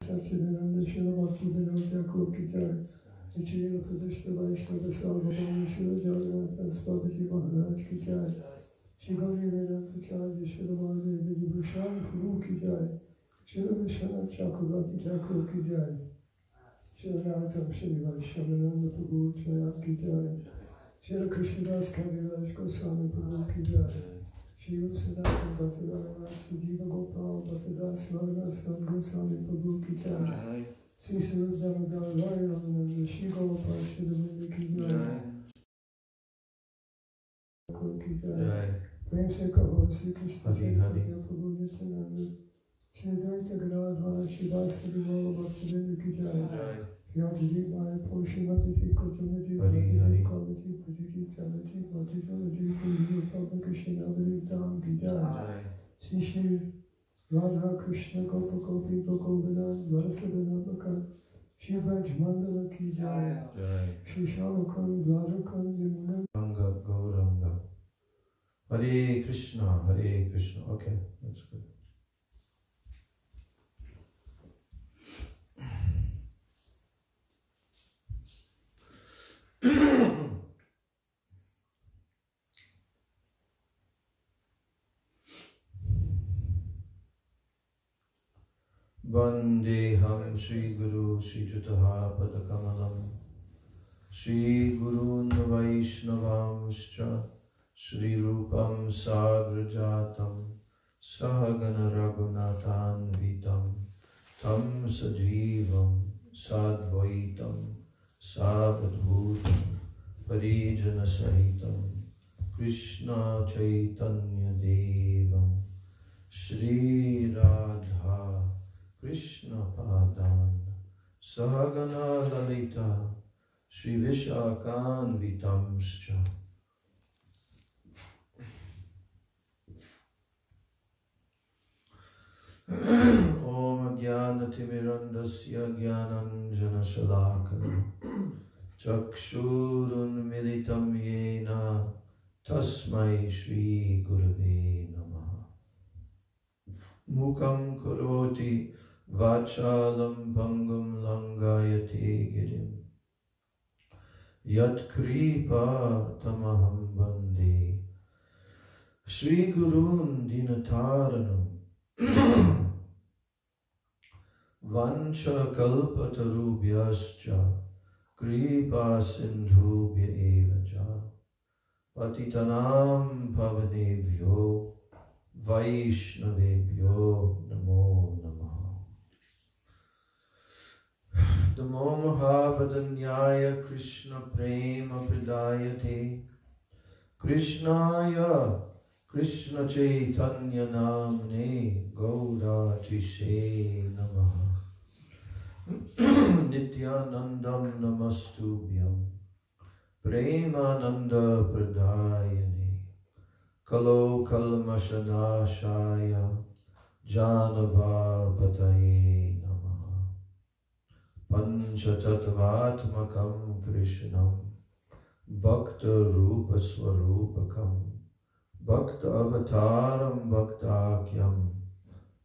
Satchidananda Shila Bhaktivinoda Thakur ki jai. Srila Pradishta Vaishnava Sarvabhauma Shila Jagannath Das Babaji Maharaj ki jai. Shri Gauri Vedanta Charya Shila Madhya Vidibhushan Prabhu ki jai. Shila Vishwanath Chakravarti Thakur ki jai. Shila Narottam Shri Vaishnavananda Prabhu Jaya ki jai. Shila Krishnadas Kaviraj Goswami Prabhu ki jai. Shri Sanatana Bhattacharya Sri Jiva Gopal Bhattadas Bhagavatam Goswami Prabhu ki jai. Sri Srila Damodar Ramananda Shri Gopal Shri Vinda ki jai. Ki jai. Prem se kaho Sri Krishna Chaitanya Prabhu Nityananda. Shri Advaita Gadadhara Shri Vasudeva Gaura Bhaktivinoda ki jai. Yajidi Maya Poshimati Kotumaji Bhakti Kalati Pajiti Tamati Bhakti Jalaji Puri Papa Krishna Avani Dham ki jai. Shri Shri Radha Krishna Gopa Gopi Gogovina Vasudana Bhaka Shri Braj Mandala ki jai. Shri Shalakan Dwarakan Yamuna Ganga Gauranga. Hare Krishna, Hare Krishna. Okay, that's good. Vandeham Shri Guru Shri Jutaha Padakamalam Shri Gurun Vaishnavamscha Shri Rupam Sagrajatam Sahagana Raghunathan Vitam Tam Sajivam Sadvaitam Savadhutam Parijana Sahitam Krishna Chaitanya Devam Shri Radha Krishna Padan Sahagana Lalita Shri Vishakan Vitamscha. Om Jnana Timirandasya Jnananjana Shalakana Chakshurun Militam Yena Tasmai Shri Gurave Namaha. Mukam Karoti Vachalam Bangam Langayate Girim Yat Kripa Tamaham Bande Shri Gurun Dinataranam Vancha Kalpatarubhyascha Kripa Sindhubhya Evacha Patitanam Pavanebhyo Vaishnavebhyo Namo Namaha. Namo Mahabhadanyaya Krishna Prema Pradayate Krishnaya Krishna Chaitanya Namne Gaura Tishe Namaha. Nityanandam Namastubhyam Premananda Pradayane Kalo Kalmashanashaya Janava Pataye Namaha. Panchatattvatmakam Krishnam Bhakta Rupa Swarupakam Bhakta Avataram Bhaktakyam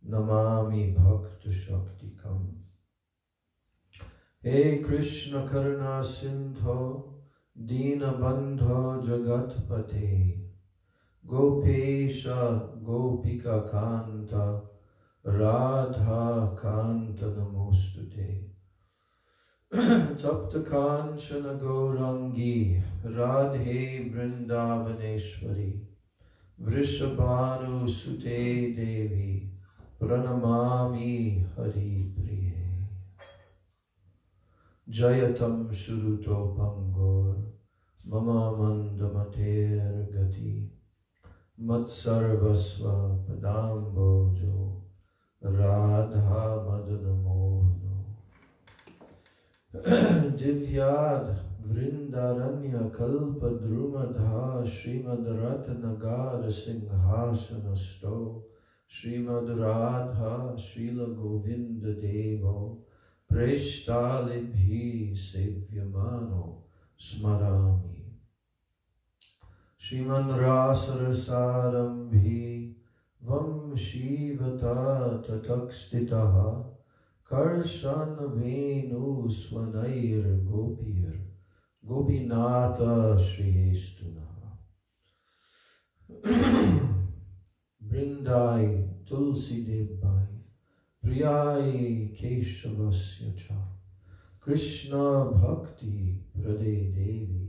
Namami Bhakta Shaktikam. He Krishna Karuna Sindho Dina Bandho Jagatpate Gopesha Gopika Kanta Radha Kanta Namostute Tapta Kanchana Gaurangi Radhe Vrindavaneshwari Vrishabhanu Sute Devi Pranamami Hari Priye. Jayatam Shuruto Pangor Mama Mandamater Gati Matsarvasva Padambojo Radha Madanamohno Divyad Vrindaranya Kalpa Drumadha Srimad Ratnagara Singhasana Sto Srimad Radha Srila Govinda Devo Preshtalibhi Sevyamano Smarami Shriman Rasarasarambi Vam Shivata Tatakstitaha Karshana Venu Swanair Gopir Gopinata Shriyestuna Brindai Tulsi Devbai Priyai Keshavasya Cha Krishna Bhakti Prade Devi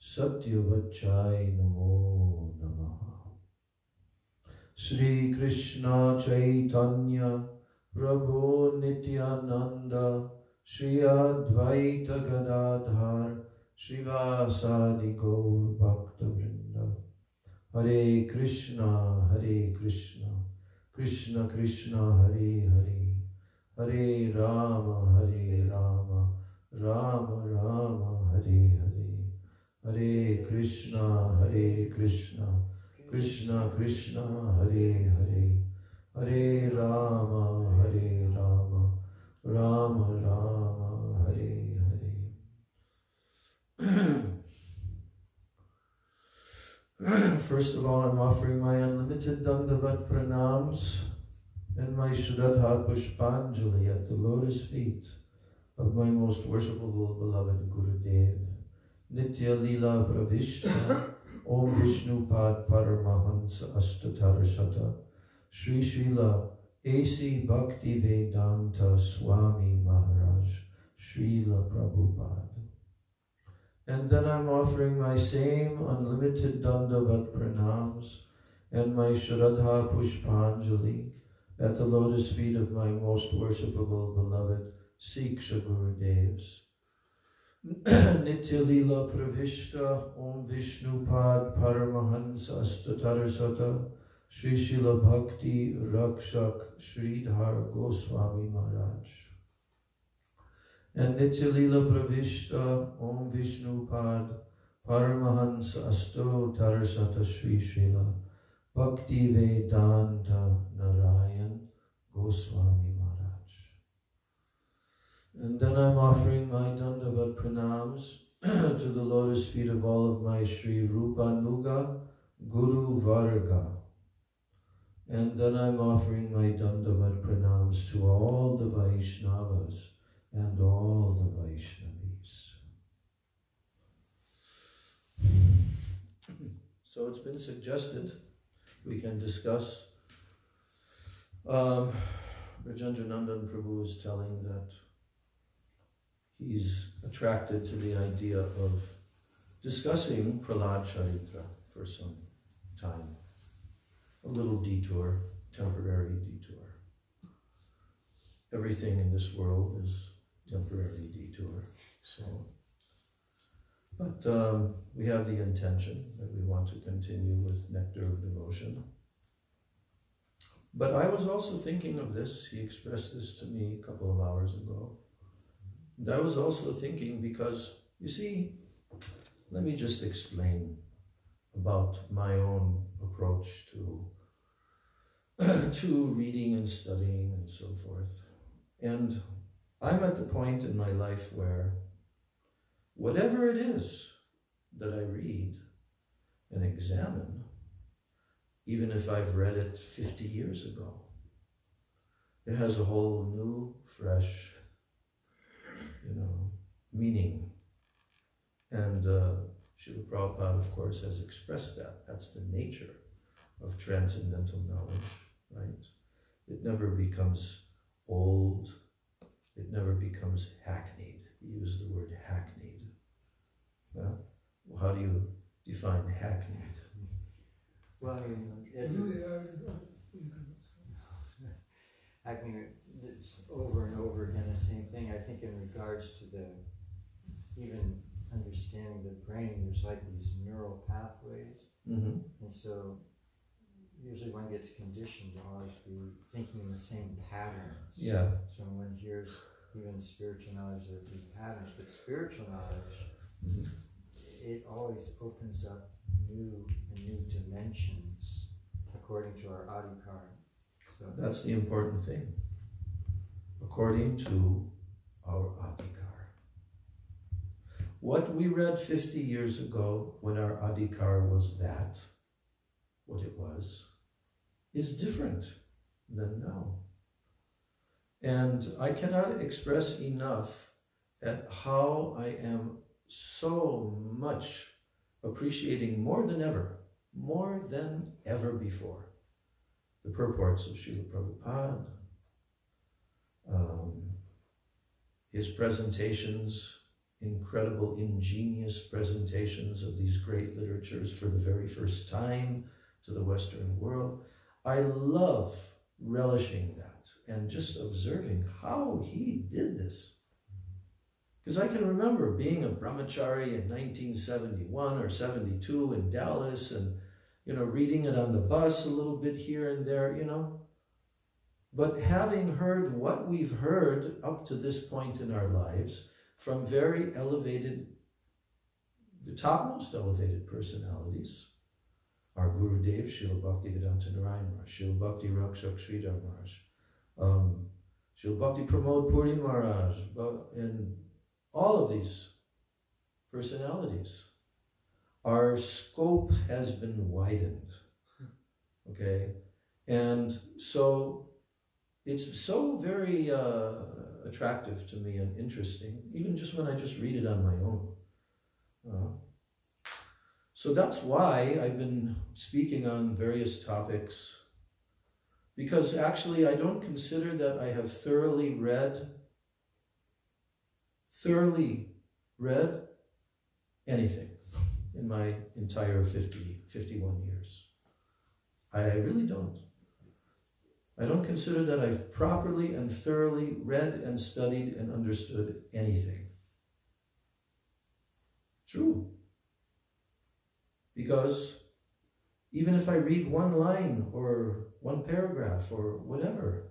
Satyavachai Namo Namaha Shri Krishna Chaitanya Prabhu Nityananda Shri Advaita Gadadhar Srivasadi Gaur Bhakta Vrinda Hare Krishna Krishna Krishna Hare Hare Hare Rama Rama Rama Hare Hare Hare Krishna Krishna Krishna Hare Hare Hare Rama Rama Rama Hare Hare. First of all, I'm offering my unlimited Dandavat Pranams and my Shraddha Pushpanjali at the lotus feet of my most worshipable beloved Gurudev. Nitya Lila Pravishta Om Vishnu Pad Paramahansa Ashtatarashata Sri Srila A.C. Bhakti Vedanta Swami Maharaj Srila Prabhupada. And then I'm offering my same unlimited Dandavat Pranams and my Shraddha Pushpanjali at the lotus feet of my most worshipable beloved Siksha Gurudevs. Nitya Lila Pravishta Om Vishnu Pad Paramahansa Ashtatarasata Sri Srila Bhakti Rakshak Sridhar Goswami Maharaj. And Nitya Lila Pravishta Om Vishnu Pad Paramahansa Ashtatarasata Sri Srila Bhakti Vedanta Narayan Goswami Maharaj. And then I'm offering my Dandavat Pranams to the lotus feet of all of my Sri Rupanuga Guru Varga. And then I'm offering my Dandavat Pranams to all the Vaishnavas and all the Vaishnavis. So it's been suggested we can discuss. Rajendranandan Prabhu is telling that he's attracted to the idea of discussing Prahlad Charitra for some time. A little detour, temporary detour. Everything in this world is temporary detour. So, but we have the intention that we want to continue with Nectar of Devotion. But I was also thinking of this. He expressed this to me a couple of hours ago. And I was also thinking because, you see, let me just explain about my own approach to reading and studying and so forth. And I'm at the point in my life where whatever it is that I read and examine, even if I've read it 50 years ago, it has a whole new, fresh, meaning. And Srila Prabhupada, of course, has expressed that. That's the nature of transcendental knowledge, right? It never becomes old. It never becomes hackneyed. He used the word hackneyed. Well, how do you define hackneyed? Well, it's over and over again the same thing. I think in regards to even understanding the brain, there's like these neural pathways. Mm-hmm. And so usually one gets conditioned to always be thinking in the same patterns. Yeah. So when one hears even spiritual knowledge, there be patterns, but spiritual knowledge, mm-hmm. it always opens up new dimensions according to our adhikar. So that's the important thing. According to our adhikar. What we read 50 years ago when our adhikar was that, what it was, is different than now. And I cannot express enough at how I am so much appreciating more than ever before, the purports of Srila Prabhupada, his presentations, incredible, ingenious presentations of these great literatures for the very first time to the Western world. I love relishing that and just observing how he did this. Because I can remember being a brahmachari in 1971 or 72 in Dallas and, reading it on the bus a little bit here and there, But having heard what we've heard up to this point in our lives from very elevated, the topmost elevated personalities, our Gurudev, Srila Bhaktivedanta Narayana Maharaj, Srila Bhakti Rakshak Sridhar Maharaj, Srila Bhakti Pramod Puri Maharaj, and all of these personalities, our scope has been widened, okay? And so it's so very attractive to me and interesting, even just when I just read it on my own. So that's why I've been speaking on various topics, because actually I don't consider that I have thoroughly read anything in my entire 51 years. I really don't. I don't consider that I've properly and thoroughly read and studied and understood anything. True. Because even if I read one line or one paragraph or whatever,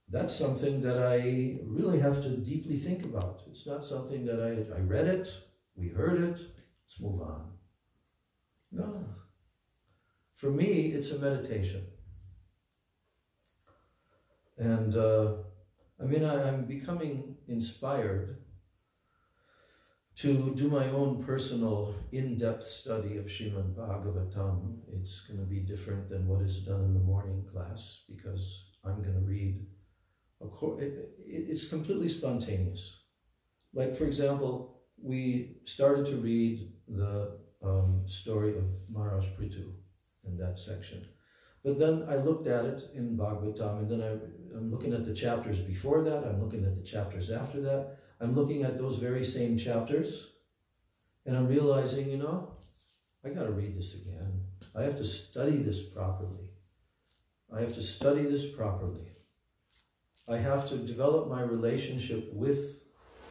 that's something that I really have to deeply think about. It's not something that I read it, we heard it, let's move on. No. For me, it's a meditation. And I'm becoming inspired to do my own personal in-depth study of Srimad Bhagavatam. It's going to be different than what is done in the morning class, because I'm going to read, it's completely spontaneous. Like, for example, we started to read the story of Maharaj Prithu in that section. But then I looked at it in Bhagavatam, and then I'm looking at the chapters before that, I'm looking at the chapters after that, I'm looking at those very same chapters, and I'm realizing, I got to read this again. I have to study this properly. I have to study this properly. I have to develop my relationship with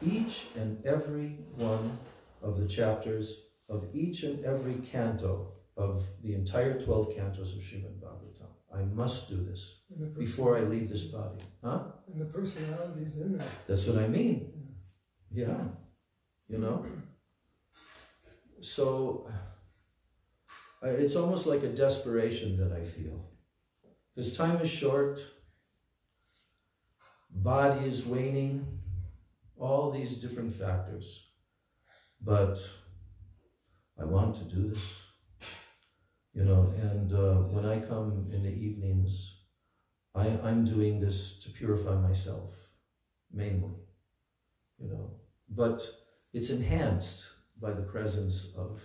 each and every one of the chapters of each and every canto of the entire 12 cantos of Srimad Bhagavatam. I must do this before I leave this body. Huh? And the personalities in there. That's what I mean. Yeah. So it's almost like a desperation that I feel. Because time is short, body is waning, all these different factors. But I want to do this. And when I come in the evenings, I'm doing this to purify myself, mainly, But it's enhanced by the presence of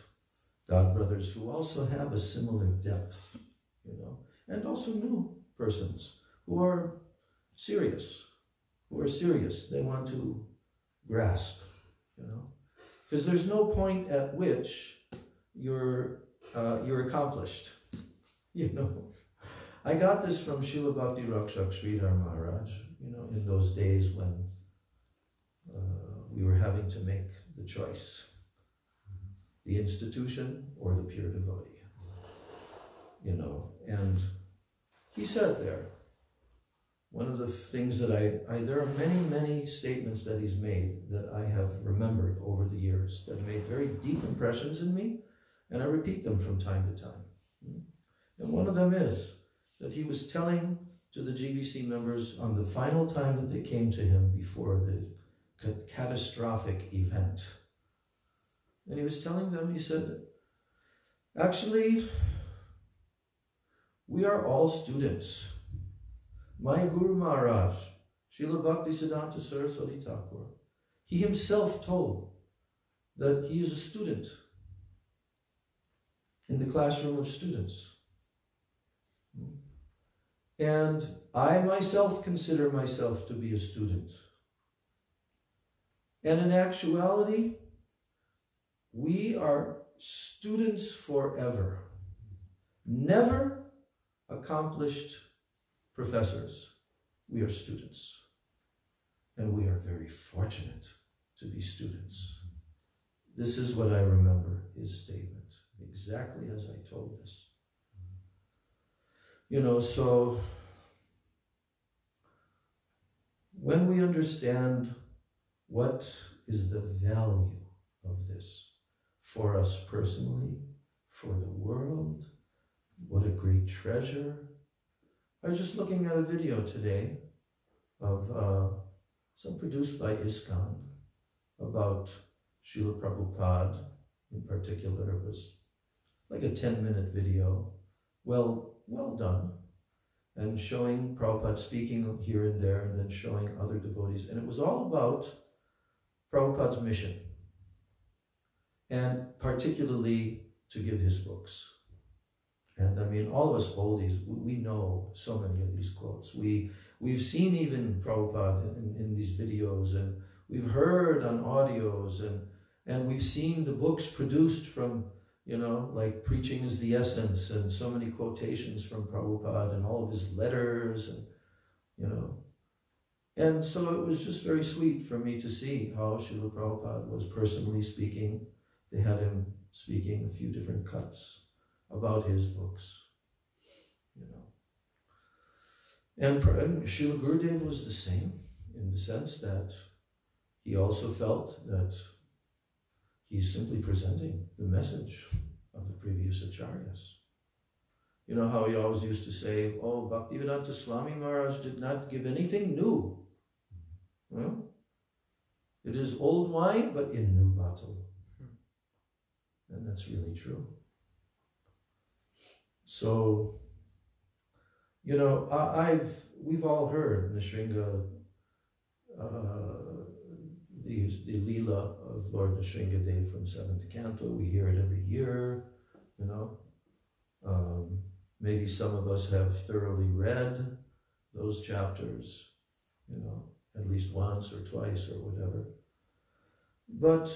God brothers who also have a similar depth, and also new persons who are serious. They want to grasp, Because there's no point at which you're accomplished, I got this from Srila Bhakti Rakshak Sridhar Maharaj, in those days when we were having to make the choice, the institution or the pure devotee, and he said there, one of the things that there are many, many statements that he's made that I have remembered over the years that made very deep impressions in me, and I repeat them from time to time. And one of them is that he was telling to the GBC members on the final time that they came to him before the catastrophic event. And he was telling them, he said, actually, we are all students. My Guru Maharaj, Srila Bhaktisiddhanta Saraswati Thakur, he himself told that he is a student in the classroom of students. And I myself consider myself to be a student. And in actuality, we are students forever. Never accomplished professors. We are students. And we are very fortunate to be students. This is what I remember, his statement, exactly as I told this. You know, so when we understand what is the value of this for us personally, for the world, what a great treasure. I was just looking at a video today of some produced by ISKCON about Srila Prabhupada in particular. It was like a 10-minute video, well done, and showing Prabhupada speaking here and there and then showing other devotees. And it was all about Prabhupada's mission, and particularly to give his books. And I mean, all of us oldies, we know so many of these quotes. We've seen even Prabhupada in these videos, and we've heard on audios, and we've seen the books produced from, you know, like Preaching is the Essence, and so many quotations from Prabhupada and all of his letters, and, you know. And so it was just very sweet for me to see how Srila Prabhupada was personally speaking. They had him speaking a few different cuts about his books, you know. And Srila Gurudev was the same, in the sense that he also felt that he's simply presenting the message of the previous acharyas. You know how he always used to say, oh, Bhaktivedanta Swami Maharaj did not give anything new. Well, it is old wine, but in new bottle. And that's really true. So, you know, we've all heard Nrsimha, the Leela of Lord Nrsimhadev from 7th Canto. We hear it every year, you know. Maybe some of us have thoroughly read those chapters, you know, at least once or twice or whatever. But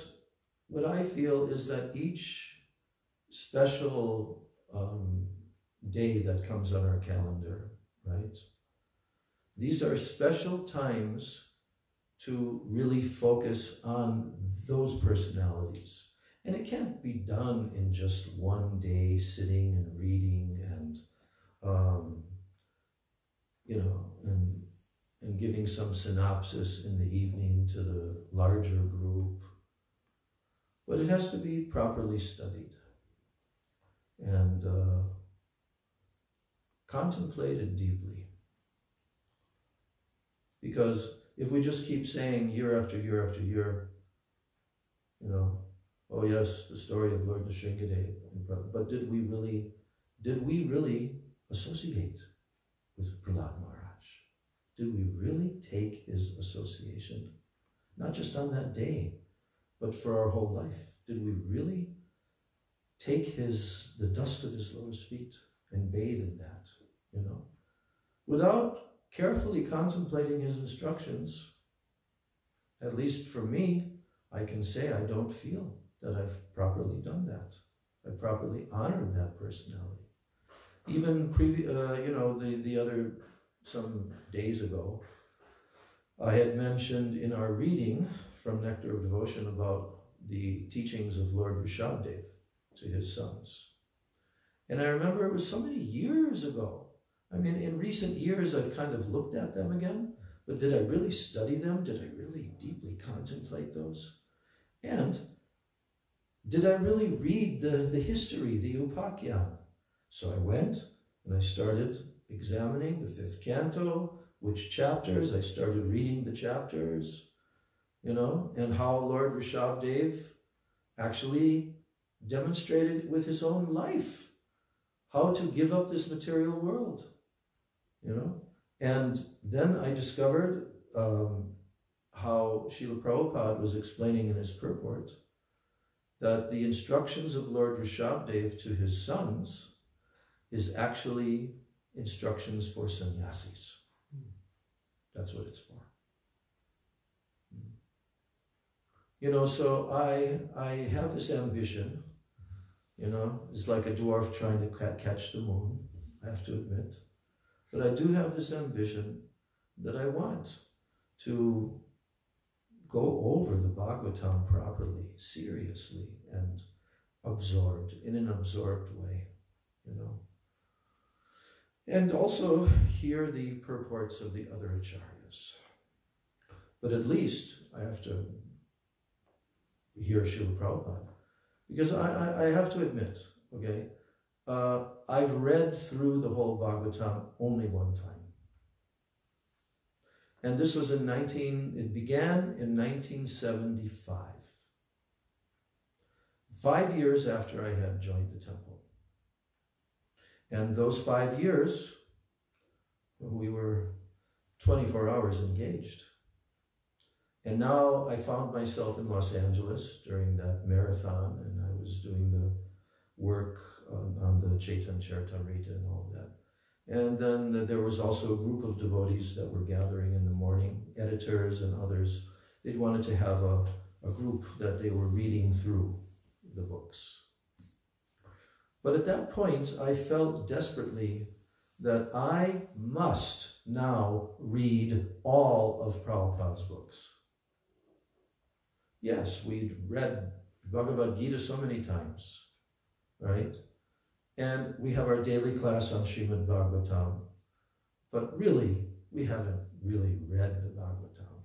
what I feel is that each special day that comes on our calendar, right? These are special times to really focus on those personalities. And it can't be done in just one day sitting and reading and, you know, and giving some synopsis in the evening to the larger group. But it has to be properly studied and contemplated deeply. Because if we just keep saying year after year after year, you know, oh yes, the story of Lord Nrsimhadev, but did we really associate with Prahlad Maharaj? Did we really take his association? Not just on that day, but for our whole life. Did we really take the dust of his lotus feet and bathe in that, you know? Without carefully contemplating his instructions, at least for me, I can say I don't feel that I've properly done that. I properly honored that personality. Even you know, the other, some days ago, I had mentioned in our reading from Nectar of Devotion about the teachings of Lord Rishabhdev to his sons. And I remember it was so many years ago. I mean, in recent years, I've kind of looked at them again, but did I really study them? Did I really deeply contemplate those? And did I really read the history, the Upakyan? So I went and I started examining the 5th canto, which chapters, I started reading the chapters, you know, and how Lord Rishabhdev actually demonstrated with his own life how to give up this material world, you know, And then I discovered how Srila Prabhupada was explaining in his purport that the instructions of Lord Rishabdev to his sons is actually instructions for sannyasis. That's what it's for. You know, so I have this ambition, you know, it's like a dwarf trying to catch the moon, I have to admit. But I do have this ambition that I want to go over the Bhagavatam properly, seriously, and absorbed, in an absorbed way, you know. And also hear the purports of the other acharyas. But at least I have to hear Srila Prabhupada. Because I have to admit, okay, I've read through the whole Bhagavatam only one time. And this was it began in 1975. 5 years after I had joined the temple. And those 5 years, we were 24 hours engaged. And now I found myself in Los Angeles during that marathon, and I was doing the work on the Chaitanya Charitamrita and all of that. And then there was also a group of devotees that were gathering in the morning, editors and others. They wanted to have a group that they were reading through the books. But at that point, I felt desperately that I must now read all of Prabhupada's books. Yes, we'd read Bhagavad Gita so many times, right? And we have our daily class on Srimad Bhagavatam, but really, we haven't really read the Bhagavatam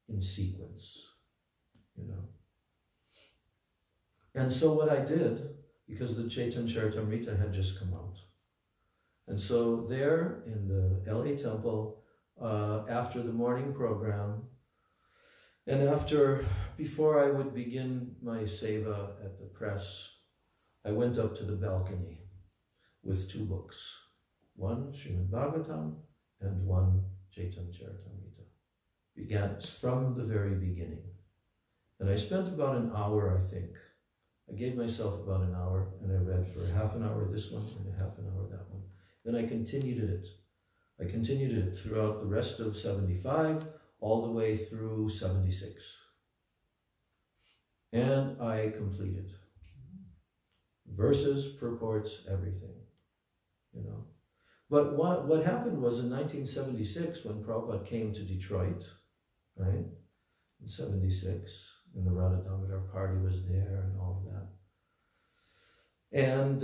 in sequence, you know. And so what I did, because the Chaitanya Charitamrita had just come out, and so there in the LA temple, after the morning program, and before I would begin my seva at the press, I went up to the balcony with 2 books, one Srimad Bhagavatam and one Chaitanya Charitamrita. Began from the very beginning. And I spent about an hour, I think. I gave myself about an hour, and I read for half an hour this one and half an hour that one. Then I continued it. I continued it throughout the rest of 75, all the way through 76. And I completed. Verses, purports, everything, you know. But what happened was in 1976, when Prabhupada came to Detroit, right, in 76, and the Radha Damodar party was there and all of that. And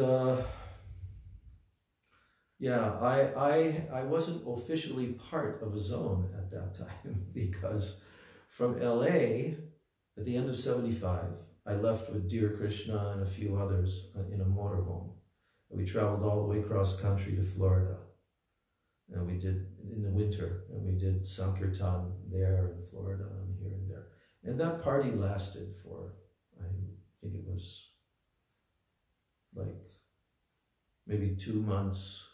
yeah, I wasn't officially part of a zone at that time, because from LA, at the end of 75, I left with Dear Krishna and a few others in a motorhome. We traveled all the way across country to Florida. And we did, in the winter, and we did Sankirtan there in Florida and here and there. And that party lasted for, I think it was like maybe 2 months,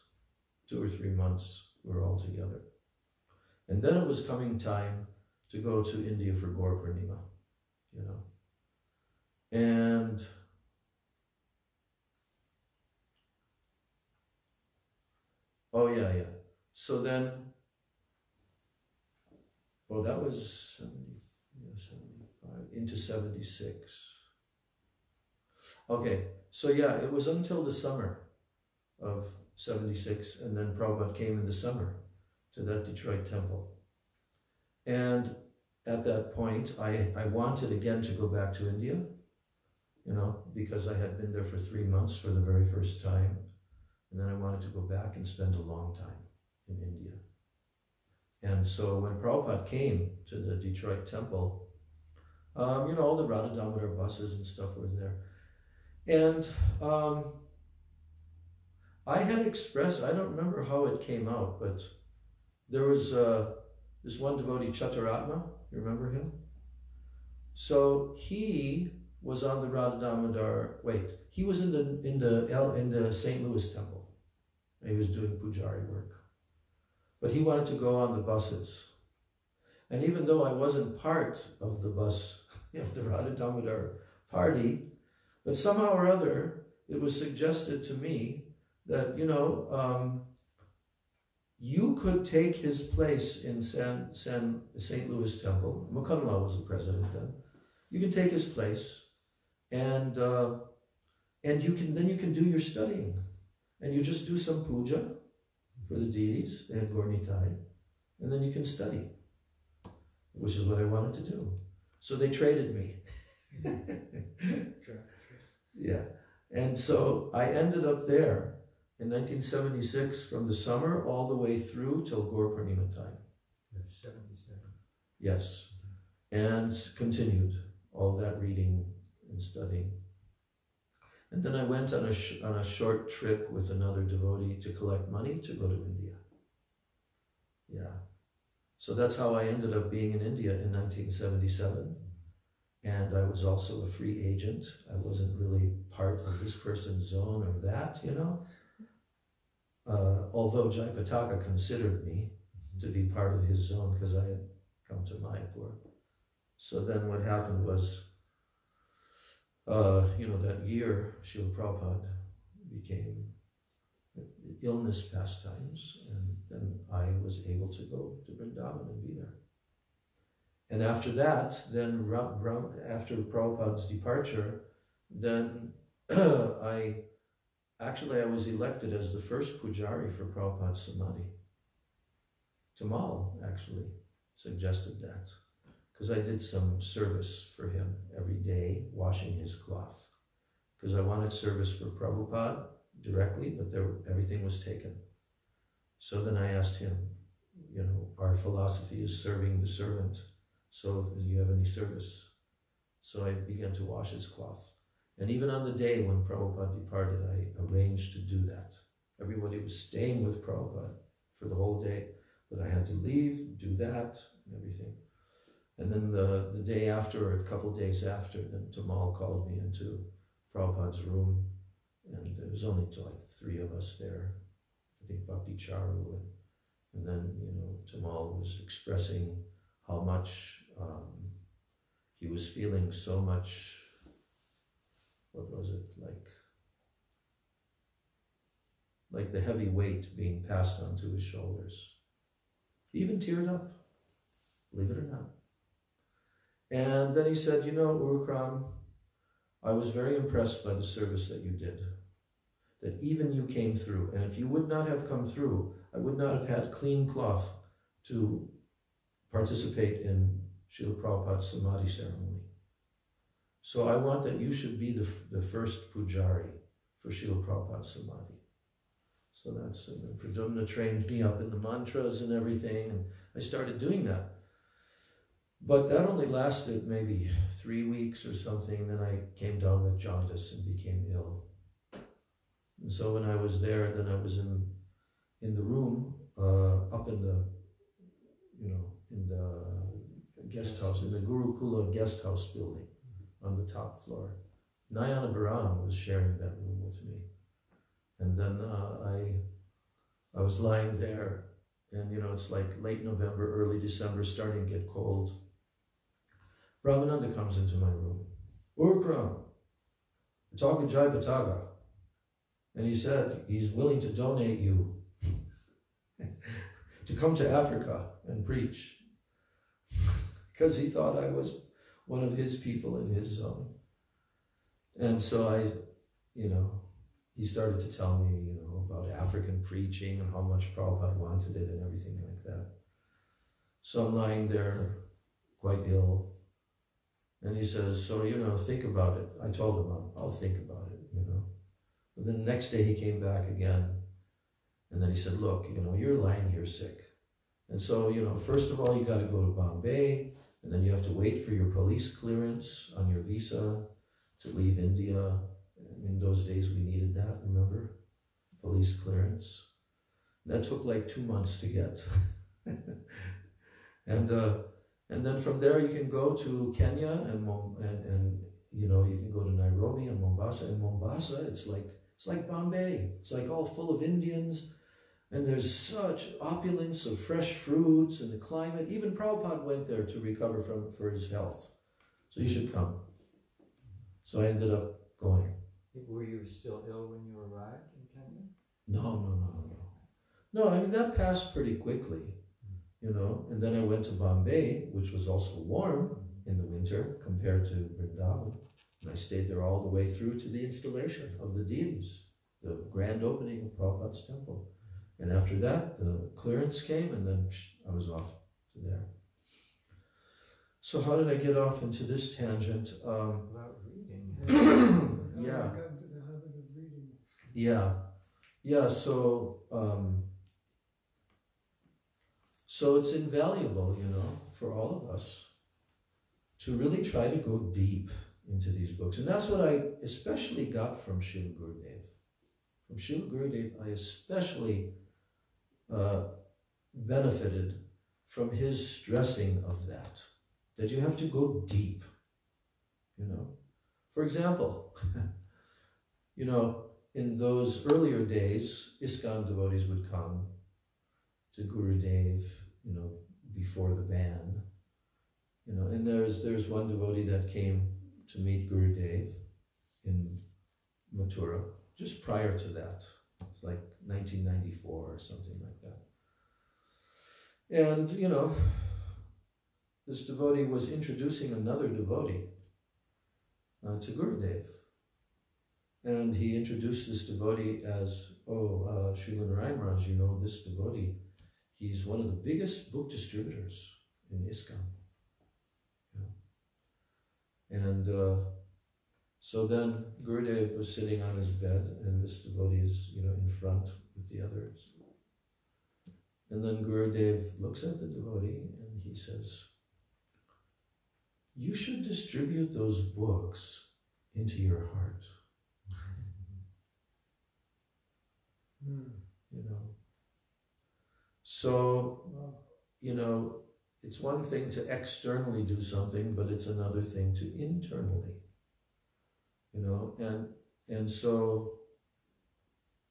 2 or 3 months, we were all together. And then it was coming time to go to India for Gaur Purnima, you know. And oh yeah. So then, well, that was 75 into 76. Okay, so yeah, it was until the summer of 76, and then Prabhupada came in the summer to that Detroit temple. And at that point, I wanted again to go back to India, you know, because I had been there for 3 months for the very first time. And then I wanted to go back and spend a long time in India. And so when Prabhupada came to the Detroit temple, you know, all the Radha Damodar buses and stuff were there. And I had expressed, I don't remember how it came out, but there was this one devotee, Chataratma, you remember him? So he was on the Radha Damodar, he was in the St. Louis temple. He was doing pujari work. But he wanted to go on the buses. And even though I wasn't part of the bus, of the Radha Damodar party, but somehow or other, it was suggested to me that, you know, you could take his place in St. Louis Temple. Mukunla was the president then. You can take his place, and you can do your studying, and you just do some puja for the deities. They had Gornitai, and then you can study, which is what I wanted to do. So they traded me. Yeah, and so I ended up there in 1976, from the summer all the way through till Gaur Purnima time. 77. Yes, and continued all that reading and studying. And then I went on a short trip with another devotee to collect money to go to India. Yeah, so that's how I ended up being in India in 1977. And I was also a free agent. I wasn't really part of this person's zone or that, you know. Although Jayapataka considered me to be part of his zone because I had come to Mayapur. So then what happened was, you know, that year, Srila Prabhupada became illness pastimes, and then I was able to go to Vrindavan and be there. And after that, then after Prabhupada's departure, then I was elected as the first pujari for Prabhupada's Samadhi. Tamal actually suggested that, because I did some service for him every day, washing his cloth, because I wanted service for Prabhupada directly, but everything was taken. So then I asked him, you know, our philosophy is serving the servant. So do you have any service? So I began to wash his cloth. And even on the day when Prabhupada departed, I arranged to do that. Everybody was staying with Prabhupada for the whole day, but I had to leave, do that, and everything. And then the day after, or a couple of days after, then Tamal called me into Prabhupada's room, and there was only like 3 of us there. I think Bhakti Charu, and then, you know, Tamal was expressing how much he was feeling so much, what was it, like the heavy weight being passed onto his shoulders. He even teared up, believe it or not. And then he said, you know, Urukram, I was very impressed by the service that you did, that even you came through, and if you would not have come through, I would not have had clean cloth to participate in Srila Prabhupada's Samadhi ceremony. So I want that you should be the first pujari for Srila Prabhupada's Samadhi. So that's, and Pradumna trained me up in the mantras and everything, and I started doing that. But that only lasted maybe 3 weeks or something, then I came down with jaundice and became ill. And so when I was there, then I was in the room, up in the, you know, in the guest house, in the Gurukula guest house building on the top floor. Nayana Baram was sharing that room with me. And then I was lying there, and you know, it's like late November, early December, starting to get cold. Brahmananda comes into my room. Urukram, we're talking Jayapataka. And he said he's willing to donate you to come to Africa and preach. Because he thought I was one of his people in his zone. And so you know, he started to tell me, you know, about African preaching and how much Prabhupada wanted it and everything like that. So I'm lying there, quite ill. And he says, so, you know, think about it. I told him, I'll think about it, you know. But then the next day he came back again. And then he said, look, you know, you're lying here sick. And so, you know, first of all, you got to go to Bombay. And then you have to wait for your police clearance on your visa to leave India. In those days, we needed that, remember? Police clearance. That took like 2 months to get. And then from there, you can go to Kenya and you know, you can go to Nairobi and Mombasa. In Mombasa, it's like Bombay. It's like all full of Indians. And there's such opulence of fresh fruits and the climate. Even Prabhupada went there to recover for his health. So you should come. So I ended up going. Were you still ill when you arrived in Kenya? No. No, I mean, that passed pretty quickly, you know. And then I went to Bombay, which was also warm in the winter compared to Vrindavan. And I stayed there all the way through to the installation of the deities, the grand opening of Prabhupada's temple. And after that, the clearance came, and then I was off to there. So how did I get off into this tangent? About reading. Yeah. I got into the habit of reading. Yeah. So it's invaluable, you know, for all of us to really try to go deep into these books. And that's what I especially got from Srila Gurudev. From Srila Gurudev, I especially benefited from his stressing of that you have to go deep, you know. For example, you know, in those earlier days, ISKCON devotees would come to Gurudev, you know, before the ban, you know, and there's one devotee that came to meet Gurudev in Mathura just prior to that, like 1994 or something like that. And, you know, this devotee was introducing another devotee to Gurudev. And he introduced this devotee as, Srila Narayan Maharaj, you know, this devotee, he's one of the biggest book distributors in ISKCON. You know? And so then Gurudev was sitting on his bed, and this devotee is, you know, in front with the others. And then Gurudev looks at the devotee and he says, "You should distribute those books into your heart." You know. So, you know, it's one thing to externally do something, but it's another thing to internally. You know, and so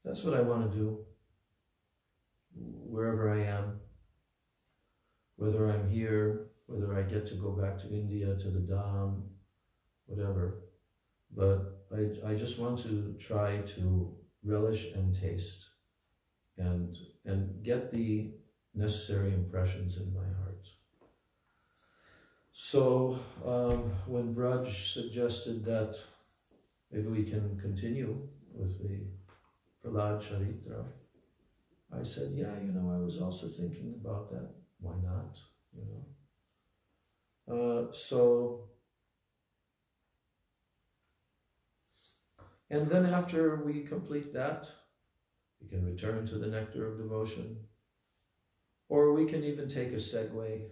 that's what I want to do wherever I am, whether I'm here, whether I get to go back to India, to the Dham, whatever. But I just want to try to relish and taste and get the necessary impressions in my heart. So when Braj suggested that maybe we can continue with the Prahlad Charitra, I said, yeah, you know, I was also thinking about that. Why not, you know? And then after we complete that, we can return to the nectar of devotion, or we can even take a segue,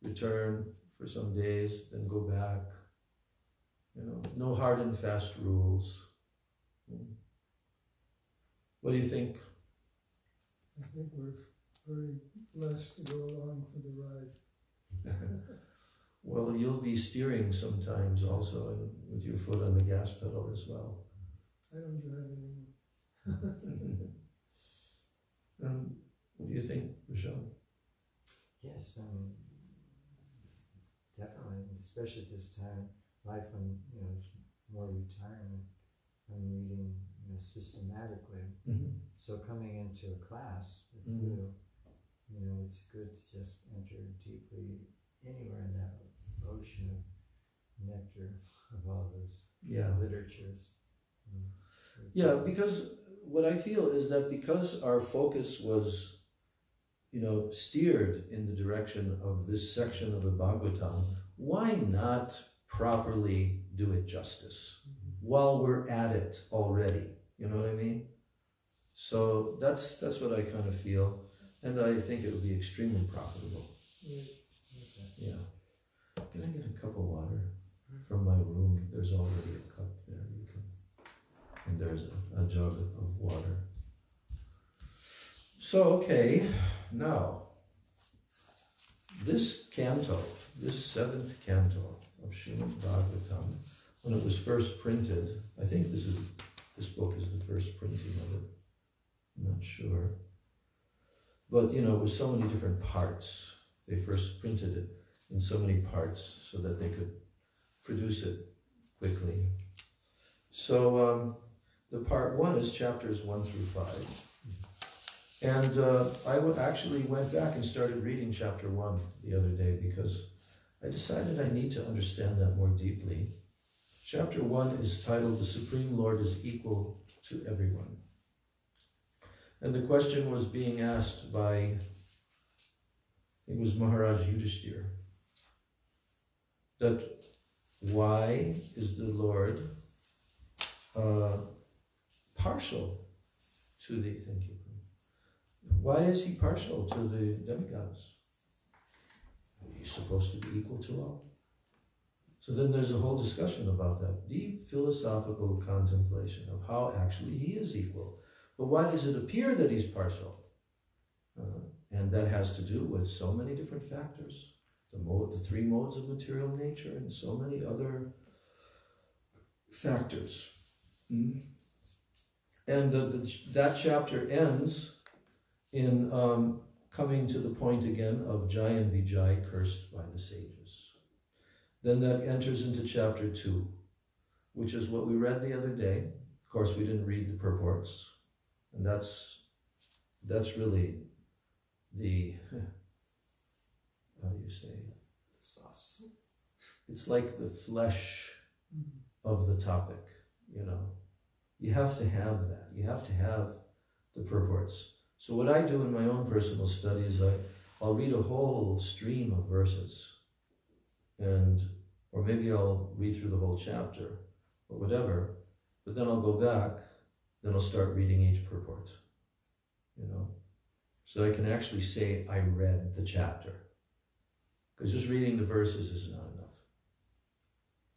return for some days, then go back. You know, no hard and fast rules. What do you think? I think we're very blessed to go along for the ride. Well, you'll be steering sometimes also, and with your foot on the gas pedal as well. I don't drive anymore. What do you think, Vishal? Yes, definitely, especially at this time, life when, you know, it's more retirement, I'm reading, you know, systematically. So coming into a class with you, you know, it's good to just enter deeply anywhere in that ocean of nectar of all those literatures. Yeah, because what I feel is that because our focus was, you know, steered in the direction of this section of the Bhagavatam, why not properly do it justice while we're at it already? You know what I mean? So that's what I kind of feel, and I think it would be extremely profitable. Yeah. Can I get a cup of water from my room? There's already a cup there. You can, and there's a jug of water. So, okay, now, this canto, this 7th canto of Srimad Bhagavatam, when it was first printed, I think this book is the first printing of it, I'm not sure. But, you know, it was so many different parts. They first printed it in so many parts so that they could produce it quickly. So the part 1 is chapters 1 through 5. And I actually went back and started reading chapter 1 the other day because I decided I need to understand that more deeply. Chapter 1 is titled, The Supreme Lord is Equal to Everyone. And the question was being asked by, it was Maharaj Yudhishthira, that why is the Lord partial to the, thank you. Why is he partial to the demigods? He's supposed to be equal to all. So then there's a whole discussion about that, deep philosophical contemplation of how actually he is equal. But why does it appear that he's partial? And that has to do with so many different factors. The 3 modes of material nature and so many other factors. And that chapter ends in coming to the point again of Jai and Vijay cursed by the sages. Then that enters into chapter 2, which is what we read the other day. Of course, we didn't read the purports. And that's really the, how do you say? Sauce. It's like the flesh of the topic, you know. You have to have that. You have to have the purports. So what I do in my own personal study is I'll read a whole stream of verses, or maybe I'll read through the whole chapter, or whatever, but then I'll go back, then I'll start reading each purport, you know, so I can actually say I read the chapter, because just reading the verses is not enough.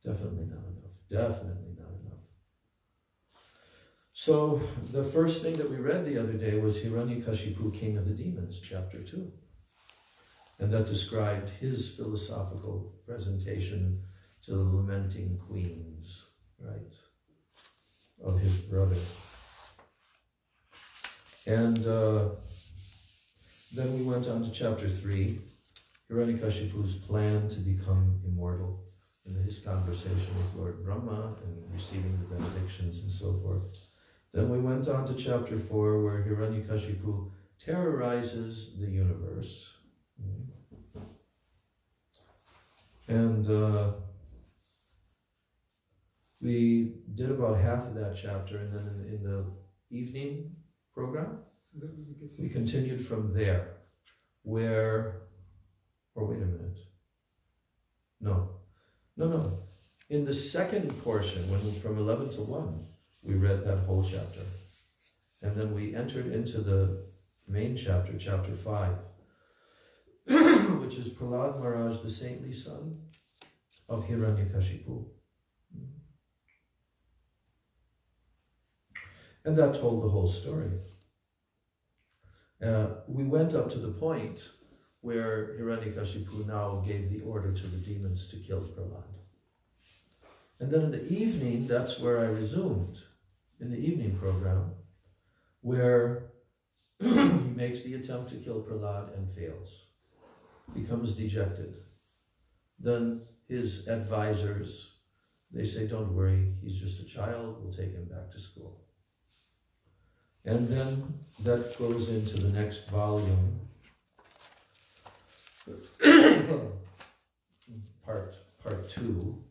Definitely not enough. Definitely not enough. So the first thing that we read the other day was Hiranyakashipu, King of the Demons, chapter 2. And that described his philosophical presentation to the lamenting queens, right, of his brother. And then we went on to chapter 3, Hiranyakashipu's plan to become immortal, and his conversation with Lord Brahma and receiving the benedictions and so forth. Then we went on to chapter 4, where Hiranyakashipu terrorizes the universe. And we did about half of that chapter, and then in the evening program, we continued from there, where, or wait a minute, no. In the second portion, from 11 to 1, we read that whole chapter. And then we entered into the main chapter, chapter 5, which is Prahlad Maharaj, the saintly son of Hiranyakashipu. And that told the whole story. We went up to the point where Hiranyakashipu now gave the order to the demons to kill Prahlad. And then in the evening, that's where I resumed, in the evening program, where he makes the attempt to kill Prahlad and fails, becomes dejected. Then his advisors, they say, don't worry, he's just a child, we'll take him back to school. And then that goes into the next volume, part 2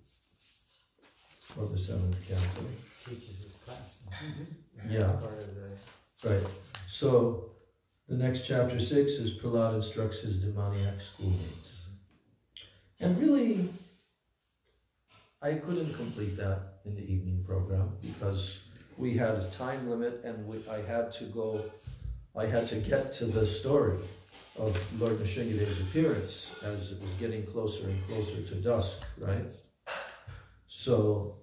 of the 7th canto. Teaches his class. Yeah. Part of the... Right. So the next chapter 6 is Prahlad instructs his demoniac schoolmates. And really, I couldn't complete that in the evening program because we had a time limit, and I had to get to the story of Lord Nrsingadev's appearance as it was getting closer and closer to dusk, right? So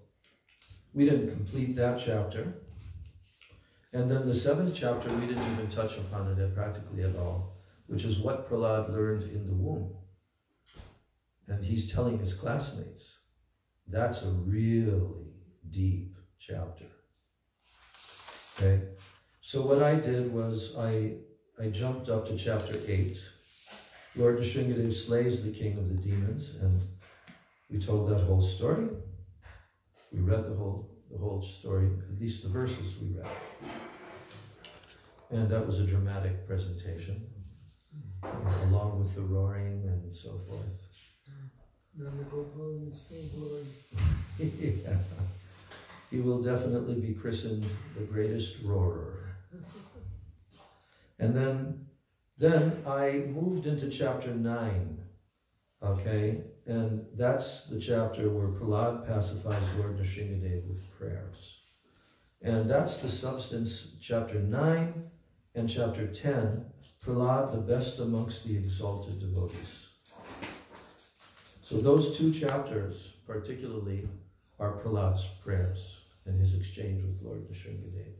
we didn't complete that chapter. And then the 7th chapter, we didn't even touch upon it practically at all, which is what Prahlad learned in the womb. And he's telling his classmates. That's a really deep chapter. Okay? So what I did was I I jumped up to chapter 8. Lord Nrsingadev slays the king of the demons, and we told that whole story. We read the whole story, at least the verses we read. And that was a dramatic presentation, along with the roaring and so forth. Yeah. He will definitely be christened the greatest roarer. And then I moved into chapter 9, okay? And that's the chapter where Prahlad pacifies Lord Nrsingadev with prayers. And that's the substance, chapter 9 and chapter 10, Prahlad, the best amongst the exalted devotees. So those two chapters, particularly, are Prahlad's prayers and his exchange with Lord Nrsingadev.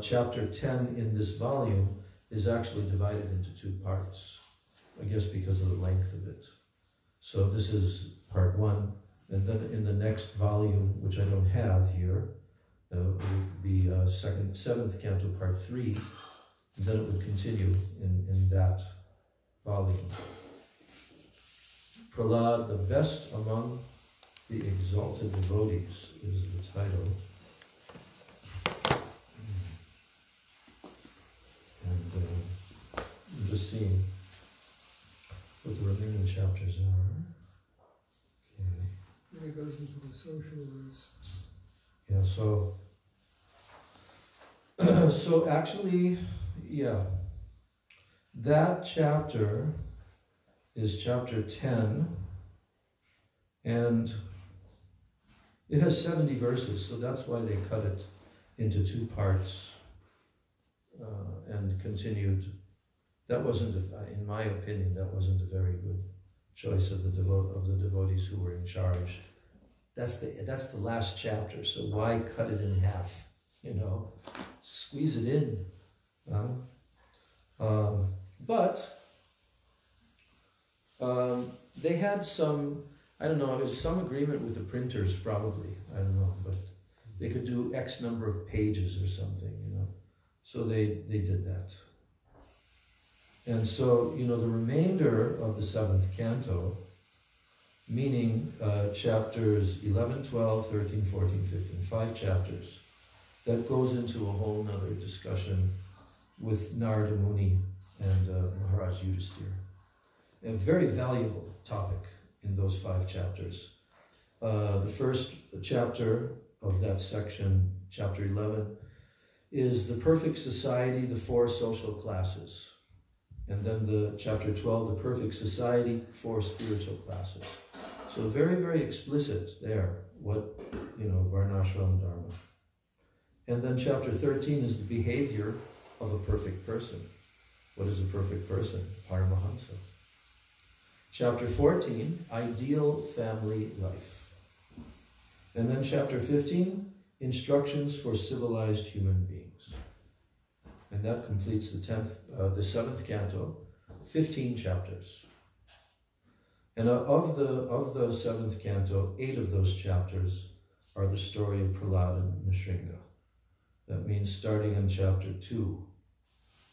Chapter 10 in this volume is actually divided into two parts, I guess because of the length of it. So this is part 1, and then in the next volume, which I don't have here, it would be 7th canto, part 3, and then it would continue in that volume. Prahlad, the best among the exalted devotees, is the title. And I'm just seeing what the remaining chapters are. Okay. Then it goes into the social verse. Yeah, so actually, yeah, that chapter is chapter 10, and it has 70 verses, so that's why they cut it into two parts and continued. That wasn't, in my opinion, that wasn't a very good choice of the devotees who were in charge. That's the last chapter, so why cut it in half? You know, squeeze it in. But they had some, I don't know, it was some agreement with the printers probably, I don't know, but they could do X number of pages or something, you know. So they did that. And so, you know, the remainder of the 7th canto, meaning chapters 11, 12, 13, 14, 15, 5 chapters, that goes into a whole nother discussion with Narada Muni and Maharaj Yudhisthira. A very valuable topic in those 5 chapters. The first chapter of that section, chapter 11, is the perfect society, the 4 social classes. And then the chapter 12, the perfect society, 4 spiritual classes. So very, very explicit there, what, you know, Varnashram Dharma. And then chapter 13 is the behavior of a perfect person. What is a perfect person? Paramahansa. Chapter 14, ideal family life. And then chapter 15, instructions for civilized human beings. And that completes the 7th canto, 15 chapters. And of the 7th canto, 8 of those chapters are the story of Prahlad and Nrsinga. That means starting in chapter 2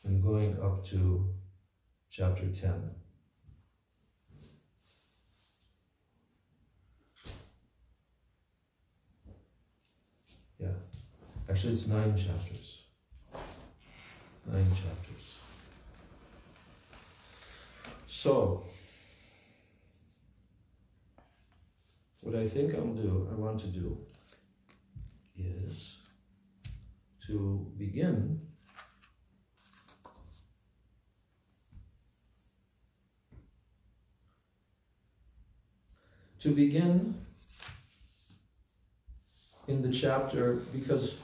and going up to chapter 10. Yeah, actually it's 9 chapters. 9 chapters. So, what I think I want to do is to begin in the chapter, because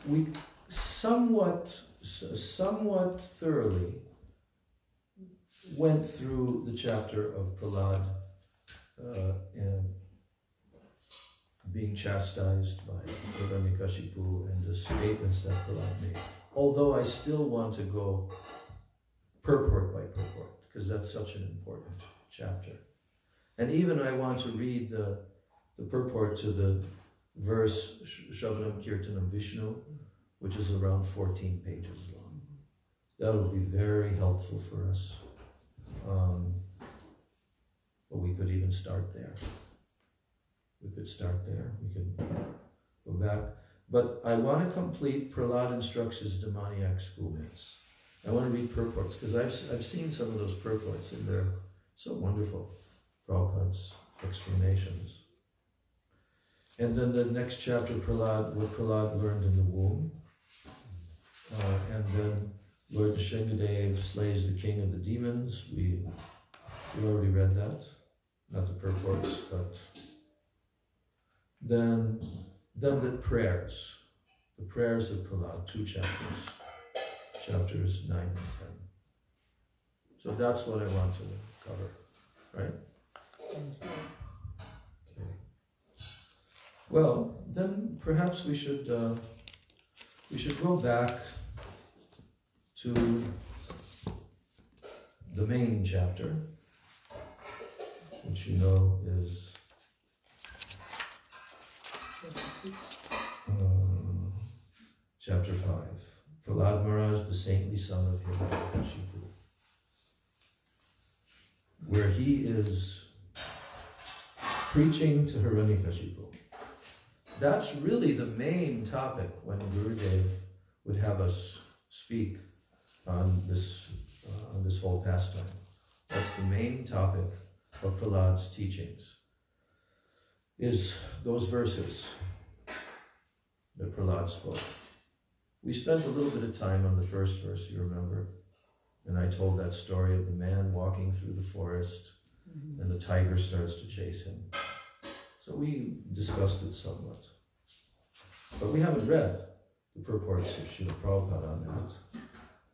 we somewhat thoroughly went through the chapter of Prahlad and being chastised by Hiranyakashipu and the statements that Prahlad made. Although I still want to go purport by purport, because that's such an important chapter. And even I want to read the purport to the verse Shravanam Kirtanam Vishnu, which is around 14 pages long. That will be very helpful for us. But we could even start there. We could start there. We could go back. But I want to complete Prahlad Instructs His Demoniac Schoolmates. I want to read purports, because I've seen some of those purports, and they're so wonderful. Prabhupada's explanations. And then the next chapter, what Prahlad learned in the womb. And then Lord Nishingadev slays the king of the demons. We already read that. Not the purports, but then the prayers. The prayers of Prahlad, 2 chapters. Chapters 9 and 10. So that's what I want to cover, right? Okay. Well, then perhaps we should go back to the main chapter, which you know is chapter 5. Prahlad Maharaj, the saintly son of Hiranyakashipu, where he is preaching to Hiranyakashipu. That's really the main topic when Gurudev would have us speak on this whole pastime. That's the main topic of Prahlad's teachings, is those verses that Prahlad spoke. We spent a little bit of time on the first verse, you remember, and I told that story of the man walking through the forest, and the tiger starts to chase him. So we discussed it somewhat. But we haven't read the purports of Srila Prabhupada on that.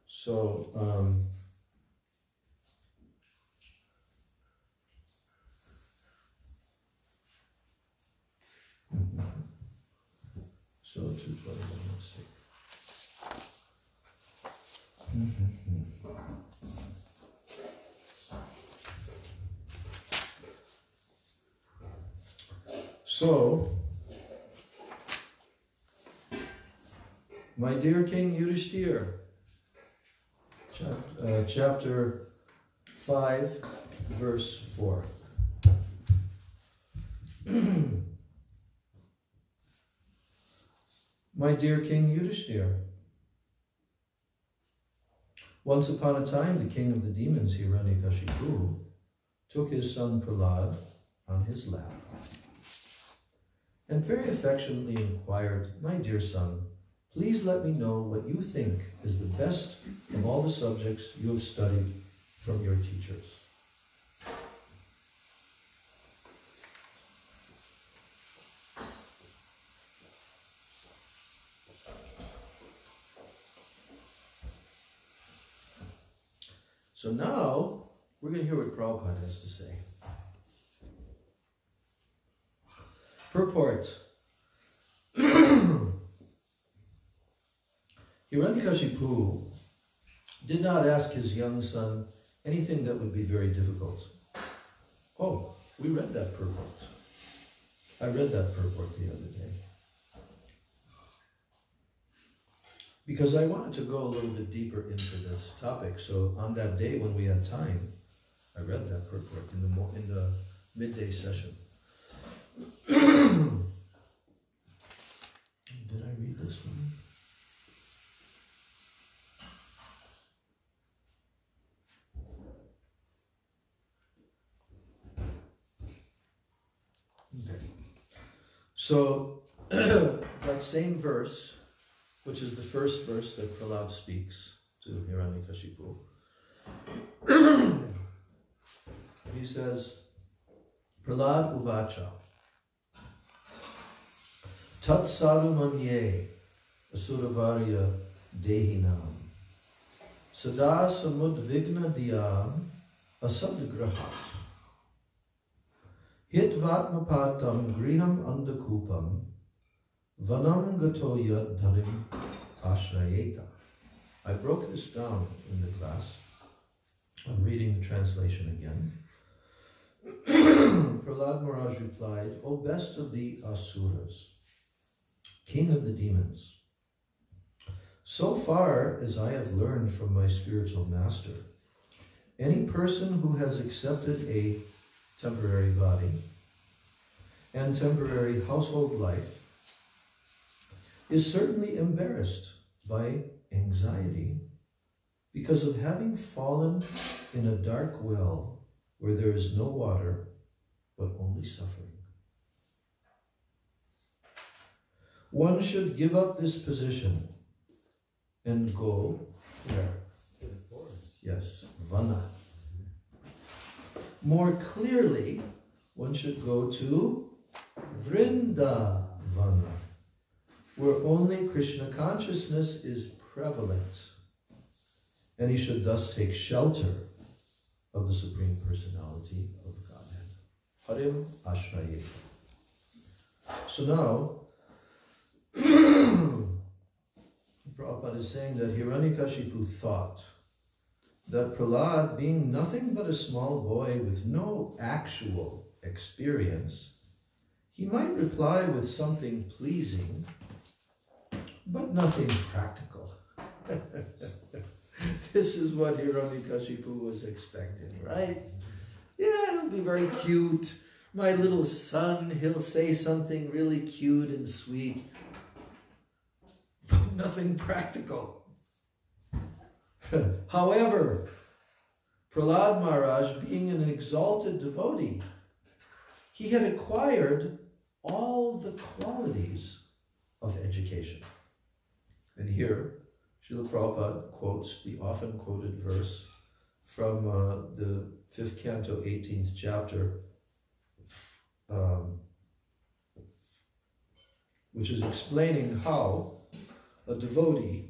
So, so 221, let's see. So, my dear King Yudhishthira, chapter 5, verse 4. My dear King Yudhishthira, once upon a time the king of the demons, Hiranyakashipu, took his son Prahlad on his lap and very affectionately inquired, my dear son, please let me know what you think is the best of all the subjects you have studied from your teachers. So now, we're going to hear what Prabhupada has to say. Purport. Hiranyakashipu did not ask his young son anything that would be very difficult. Oh, we read that purport. I read that purport the other day. Because I wanted to go a little bit deeper into this topic. So on that day when we had time, I read that purport in the midday session. Did I read this one? Okay. So that same verse, which is the first verse that Prahlad speaks to Hiranyakashipu. He says, Prahlad uvacha, tat sarumanye asuravarya dehinam, sada samudvigna diyam asadgrahat, hitvatmapatam griham andakupam, vanam gatoya dharim ashrayeta. I broke this down in the class. I'm reading the translation again. Prahlad Maharaj replied, O best of the Asuras, king of the demons, So far as I have learned from my spiritual master, any person who has accepted a temporary body and temporary household life is certainly embarrassed by anxiety because of having fallen in a dark well where there is no water but only suffering. One should give up this position and go where? To the forest. Yes, Vana. More clearly, one should go to Vrindavana, where only Krishna consciousness is prevalent, and he should thus take shelter of the Supreme Personality of Godhead. Harim Ashraye. So now, Prabhupada is saying that Hiranyakashipu thought that Prahlad, being nothing but a small boy with no actual experience, he might reply with something pleasing, but nothing practical. This is what Hiranyakashipu was expecting, right? Yeah, it'll be very cute. My little son, he'll say something really cute and sweet, but nothing practical. However, Prahlad Maharaj, being an exalted devotee, he had acquired all the qualities of education. And here, Srila Prabhupada quotes the often quoted verse from the 5th canto, 18th chapter, which is explaining how a devotee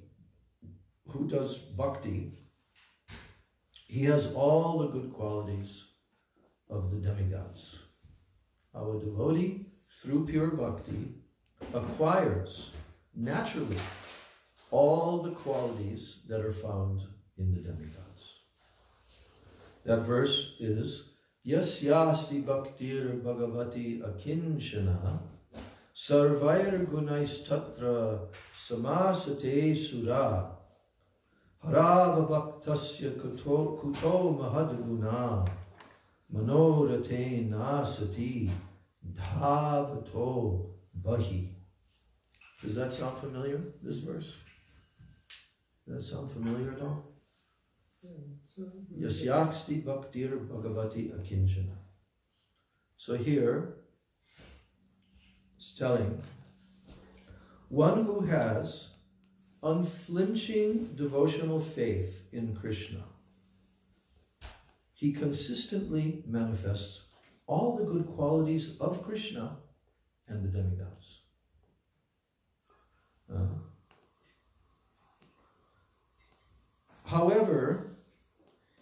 who does bhakti, he has all the good qualities of the demigods. How a devotee, through pure bhakti, acquires naturally all the qualities that are found in the demigods. That verse is, Yasyasti bhaktir bhagavati akinchana sarvair gunais tatra samasate sura harava bhaktasya kuto mahadguna manorate nasati dhavato bahi. Does that sound familiar, this verse? Does that sound familiar at all? Yasyaksti bhaktir bhagavati akinchana. So here, it's telling one who has unflinching devotional faith in Krishna, he consistently manifests all the good qualities of Krishna and the demigods. However,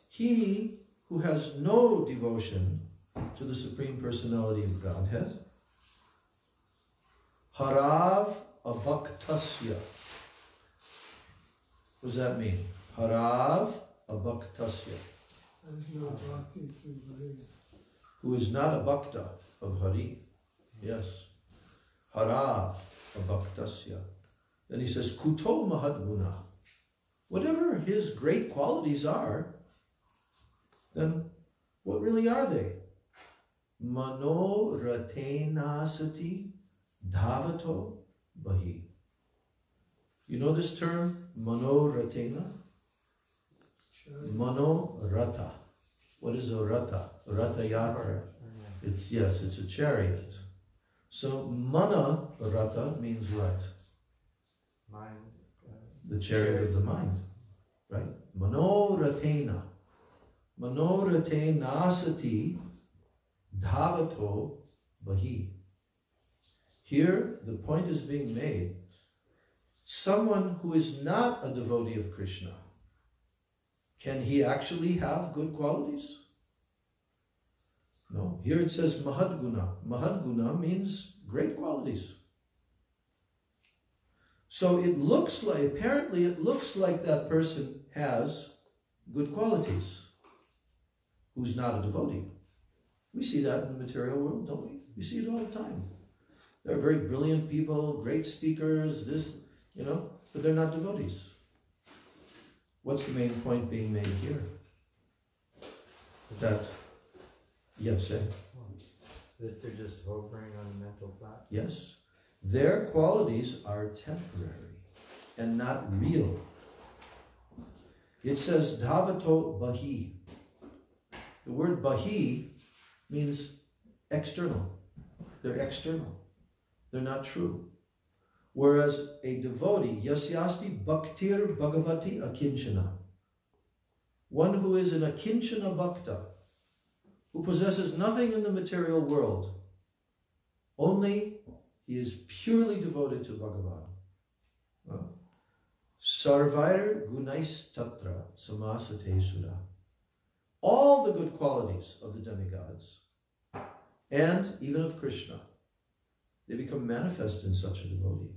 he who has no devotion to the Supreme Personality of Godhead, harav abhaktasya. What does that mean? Harav abhaktasya. Who is not a bhakta of Hari. Yes. Harav abhaktasya. Then he says, kuto mahadguna. Whatever his great qualities are, then what really are they? Mano ratenasati dhavato bahi. You know this term, mano ratena? Mano rata. What is a rata? Rata yatra. It's a chariot. So mana rata means what? Mind. The chariot of the mind, right? Mano ratena. Mano ratenasati dhavato bahi. Here, the point is being made. Someone who is not a devotee of Krishna, can he actually have good qualities? No. Here it says mahadguna. Mahadguna means great qualities. So it looks like, apparently it looks like that person has good qualities, who's not a devotee. We see that in the material world, don't we? We see it all the time. There are very brilliant people, great speakers, but they're not devotees. What's the main point being made here? That, yes, say. That they're just hovering on the mental platform? Yes. Their qualities are temporary and not real. It says dhavato bahi. The word bahi means external. They're external. They're not true. Whereas a devotee, yasyasti bhaktir bhagavati akinchana, one who is an akinchana bhakta, who possesses nothing in the material world, only he is purely devoted to Bhagavan. Sarvair gunais tatra samasate sura. All the good qualities of the demigods, and even of Krishna, they become manifest in such a devotee.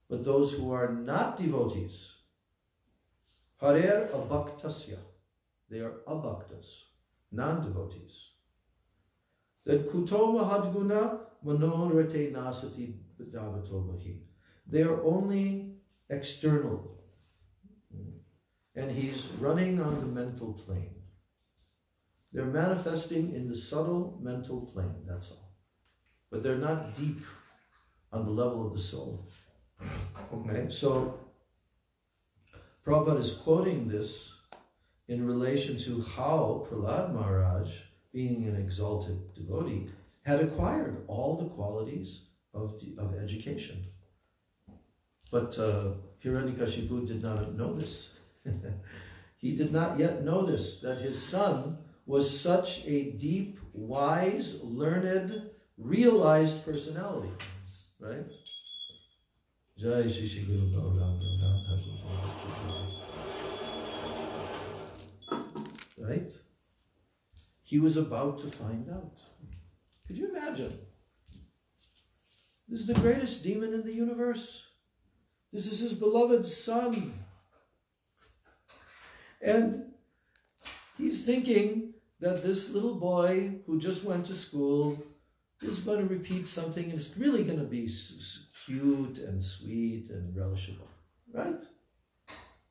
But those who are not devotees, harer abhaktasya, they are abhaktas, non-devotees. Then kuto mahadguna manorate nasati bhadavatobahi. They are only external. And he's running on the mental plane. They're manifesting in the subtle mental plane, that's all. But they're not deep on the level of the soul. Okay, so Prabhupada is quoting this in relation to how Prahlad Maharaj, being an exalted devotee, had acquired all the qualities of education. But Hiranyakashipu did not know this. He did not yet know this, that his son was such a deep, wise, learned, realized personality. Right? Jai Shri Shri Guru Gauranga. Right? He was about to find out. Could you imagine? This is the greatest demon in the universe. This is his beloved son. And he's thinking that this little boy who just went to school is going to repeat something and it's really going to be cute and sweet and relishable. Right?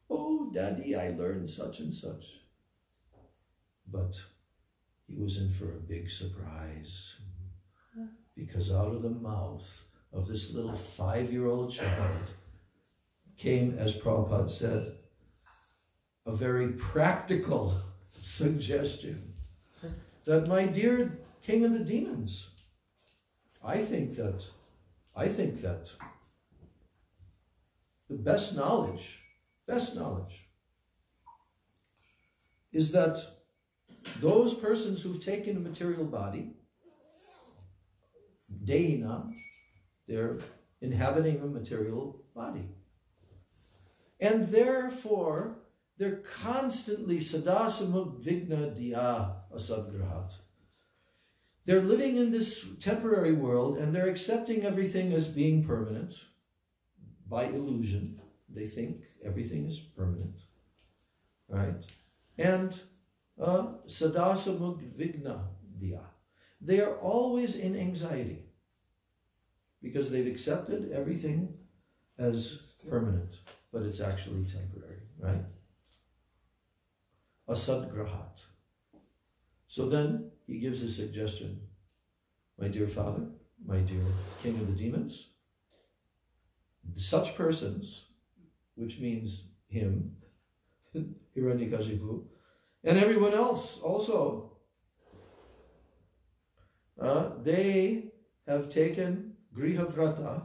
Oh, Daddy, I learned such and such. But he was in for a big surprise, because out of the mouth of this little 5-year-old child came, as Prabhupada said, a very practical suggestion that, my dear king of the demons, I think that the best knowledge is that those persons who've taken a material body, Dehina, they're inhabiting a material body. And therefore, they're constantly sadasamuk vigna diya asadgrahat. They're living in this temporary world and they're accepting everything as being permanent by illusion. They think everything is permanent, right? And sadasamuk vigna diya. They are always in anxiety because they've accepted everything as permanent, but it's actually temporary, right? Asadgrahat. So then he gives a suggestion. My dear father, my dear king of the demons, such persons, which means him, Hiranyakashipu, and everyone else also, they have taken grihavrata,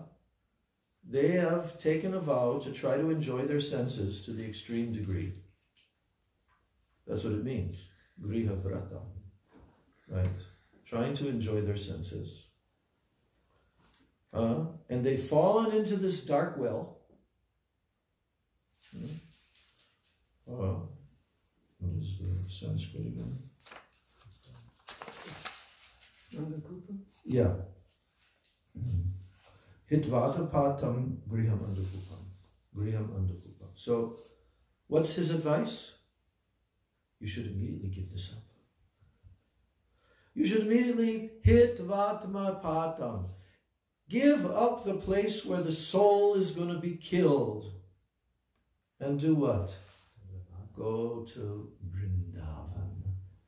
they have taken a vow to try to enjoy their senses to the extreme degree. That's what it means, grihavrata, right? Trying to enjoy their senses. And they've fallen into this dark well. What is the Sanskrit again? Yeah. Hitvata patam griham andapupam. Griham andapupam. So, what's his advice? You should immediately give this up. You should immediately hitvatma patam. Give up the place where the soul is going to be killed. And do what? Go to Vrindavan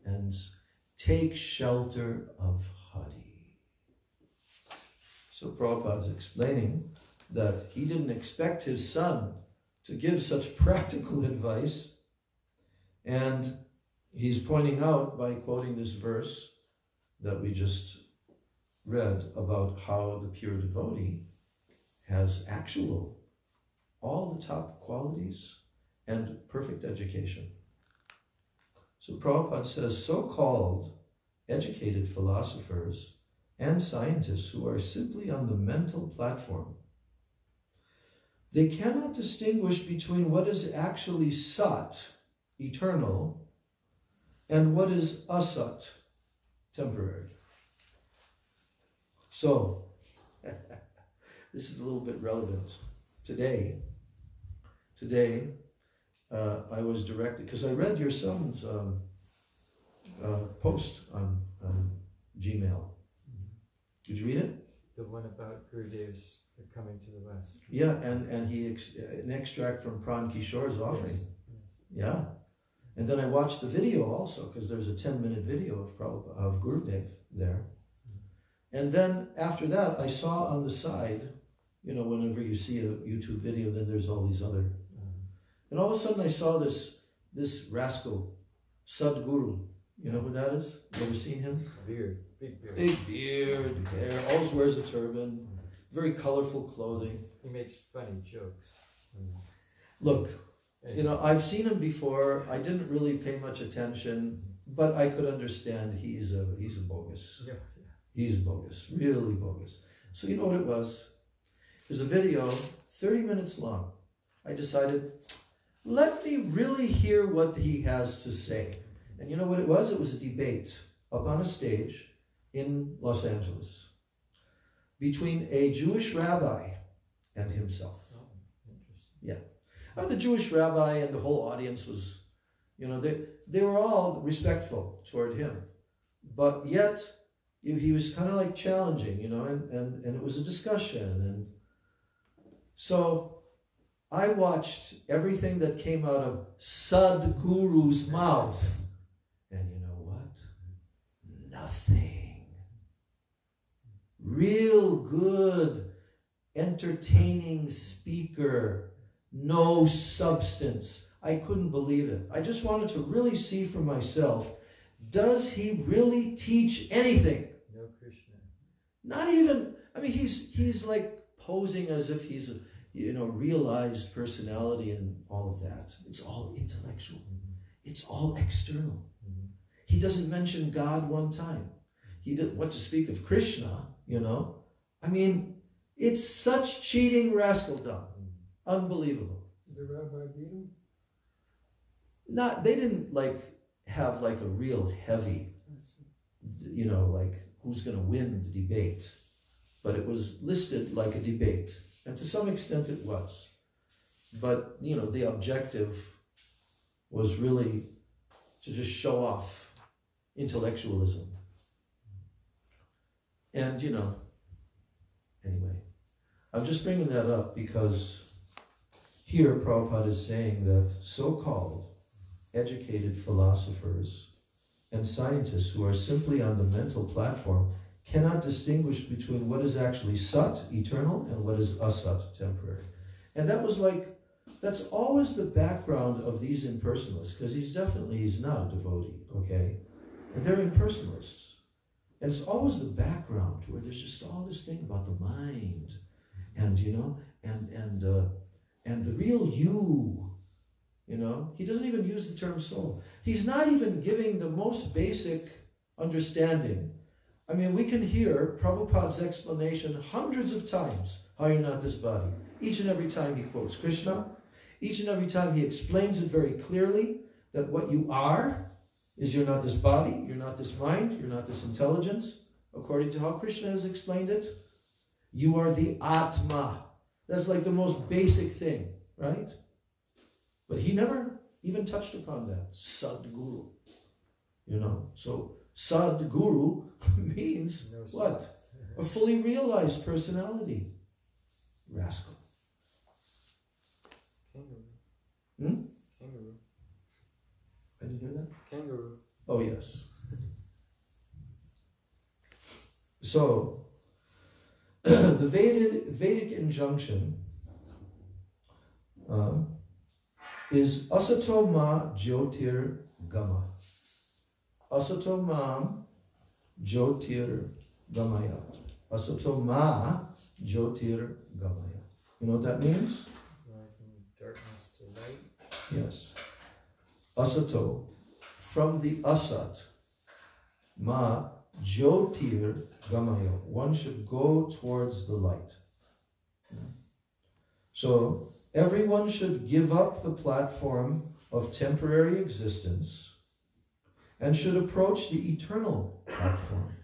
and take shelter of Hari. So Prabhupada's explaining that he didn't expect his son to give such practical advice. And he's pointing out by quoting this verse that we just read about how the pure devotee has all the top qualities and perfect education. So Prabhupada says, so-called educated philosophers and scientists who are simply on the mental platform, they cannot distinguish between what is actually sat, eternal, and what is asat, temporary. So, this is a little bit relevant. Today, I was directed, because I read your son's post on Gmail. Did you read it? The one about Gurudev's coming to the West. Yeah, and an extract from Pran Kishore's offering. Yes. Yeah. And then I watched the video also, because there's a 10-minute video of Gurudev there. And then after that, I saw on the side, you know, whenever you see a YouTube video, then there's all these other. And all of a sudden I saw this rascal, Sadhguru. You know who that is? You ever seen him? Beard, big beard. Big beard, hair, always wears a turban, very colorful clothing. He makes funny jokes. Look, you know, I've seen him before. I didn't really pay much attention, but I could understand he's a bogus. Yeah. He's bogus, really bogus. So you know what it was? It was a video, 30 minutes long. I decided, let me really hear what he has to say. And you know what it was? It was a debate up on a stage in Los Angeles between a Jewish rabbi and himself. Oh, interesting. Yeah. The Jewish rabbi and the whole audience was, you know, they were all respectful toward him. But yet, he was kind of like challenging, you know, and it was a discussion. And so I watched everything that came out of Sadhguru's mouth. And you know what? Nothing. Real good, entertaining speaker, no substance. I couldn't believe it. I just wanted to really see for myself, does he really teach anything? No Krishna. Not even, I mean, he's like posing as if he's a, you know, realized personality and all of that. It's all intellectual. It's all external. He doesn't mention God one time. He didn't, what to speak of Krishna, you know? I mean, it's such cheating rascaldom. Unbelievable. Did the rabbi beat him? They didn't like have like a real heavy, you know, like who's going to win the debate. But it was listed like a debate. And to some extent it was. But, you know, the objective was really to just show off intellectualism. And, you know, anyway, I'm just bringing that up because here Prabhupada is saying that so-called educated philosophers and scientists who are simply on the mental platform cannot distinguish between what is actually sat, eternal, and what is asat, temporary. And that was like, that's always the background of these impersonalists, because he's not a devotee, okay? And they're impersonalists. And it's always the background where there's just all this thing about the mind, and, you know, and the real you, you know? He doesn't even use the term soul. He's not even giving the most basic understanding. I mean, we can hear Prabhupada's explanation hundreds of times, how you're not this body. Each and every time he quotes Krishna, each and every time he explains it very clearly, that what you are is you're not this body, you're not this mind, you're not this intelligence. According to how Krishna has explained it, you are the Atma. That's like the most basic thing, right? But he never even touched upon that. Sadhguru, you know. So Sadhguru means what? a fully realized personality. Rascal. Kangaroo. Hmm? Kangaroo. I didn't hear that? Kangaroo. Oh, yes. So, the Vedic injunction is asato ma jyotir gama. Asato ma jyotir gamaya. Asato ma jyotir gamaya. You know what that means? Going from darkness to light. Yes. Asato, from the asat, ma jyotir gamaya. One should go towards the light. So, everyone should give up the platform of temporary existence and should approach the eternal platform.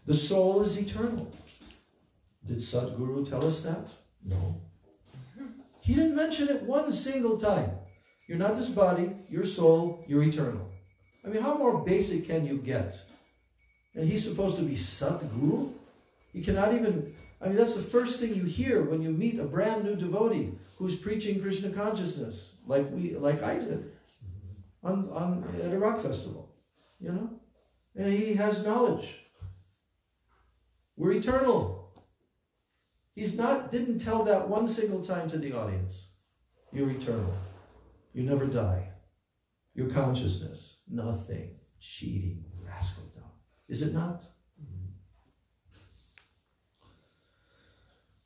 The soul is eternal. Did Sadhguru tell us that? No. He didn't mention it one single time. You're not this body, your soul, you're eternal. I mean, how more basic can you get? And he's supposed to be Sadhguru? He cannot even... I mean, that's the first thing you hear when you meet a brand new devotee who's preaching Krishna consciousness, like I did at a rock festival, you know? And he has knowledge. We're eternal. Didn't tell that one single time to the audience. You're eternal. You never die. Your consciousness, nothing. Cheating, rascal dog. Is it not?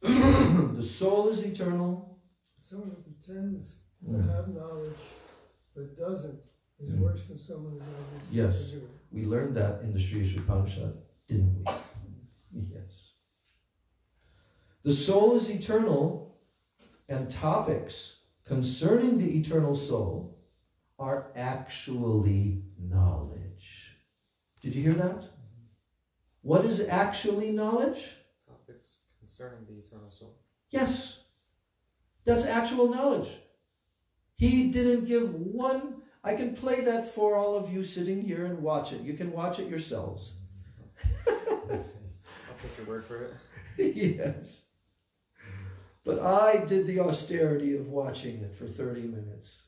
The soul is eternal. Someone who pretends to have knowledge but doesn't is worse than someone who's obviously Yes, we learned that in the Sri Upanishad, didn't we? Yes. The soul is eternal, and topics concerning the eternal soul are actually knowledge. Did you hear that? What is actually knowledge? Topics concerning the eternal soul. Yes, that's actual knowledge. He didn't give one. I can play that for all of you sitting here and watch it. You can watch it yourselves. I'll take your word for it. Yes. But I did the austerity of watching it for 30 minutes.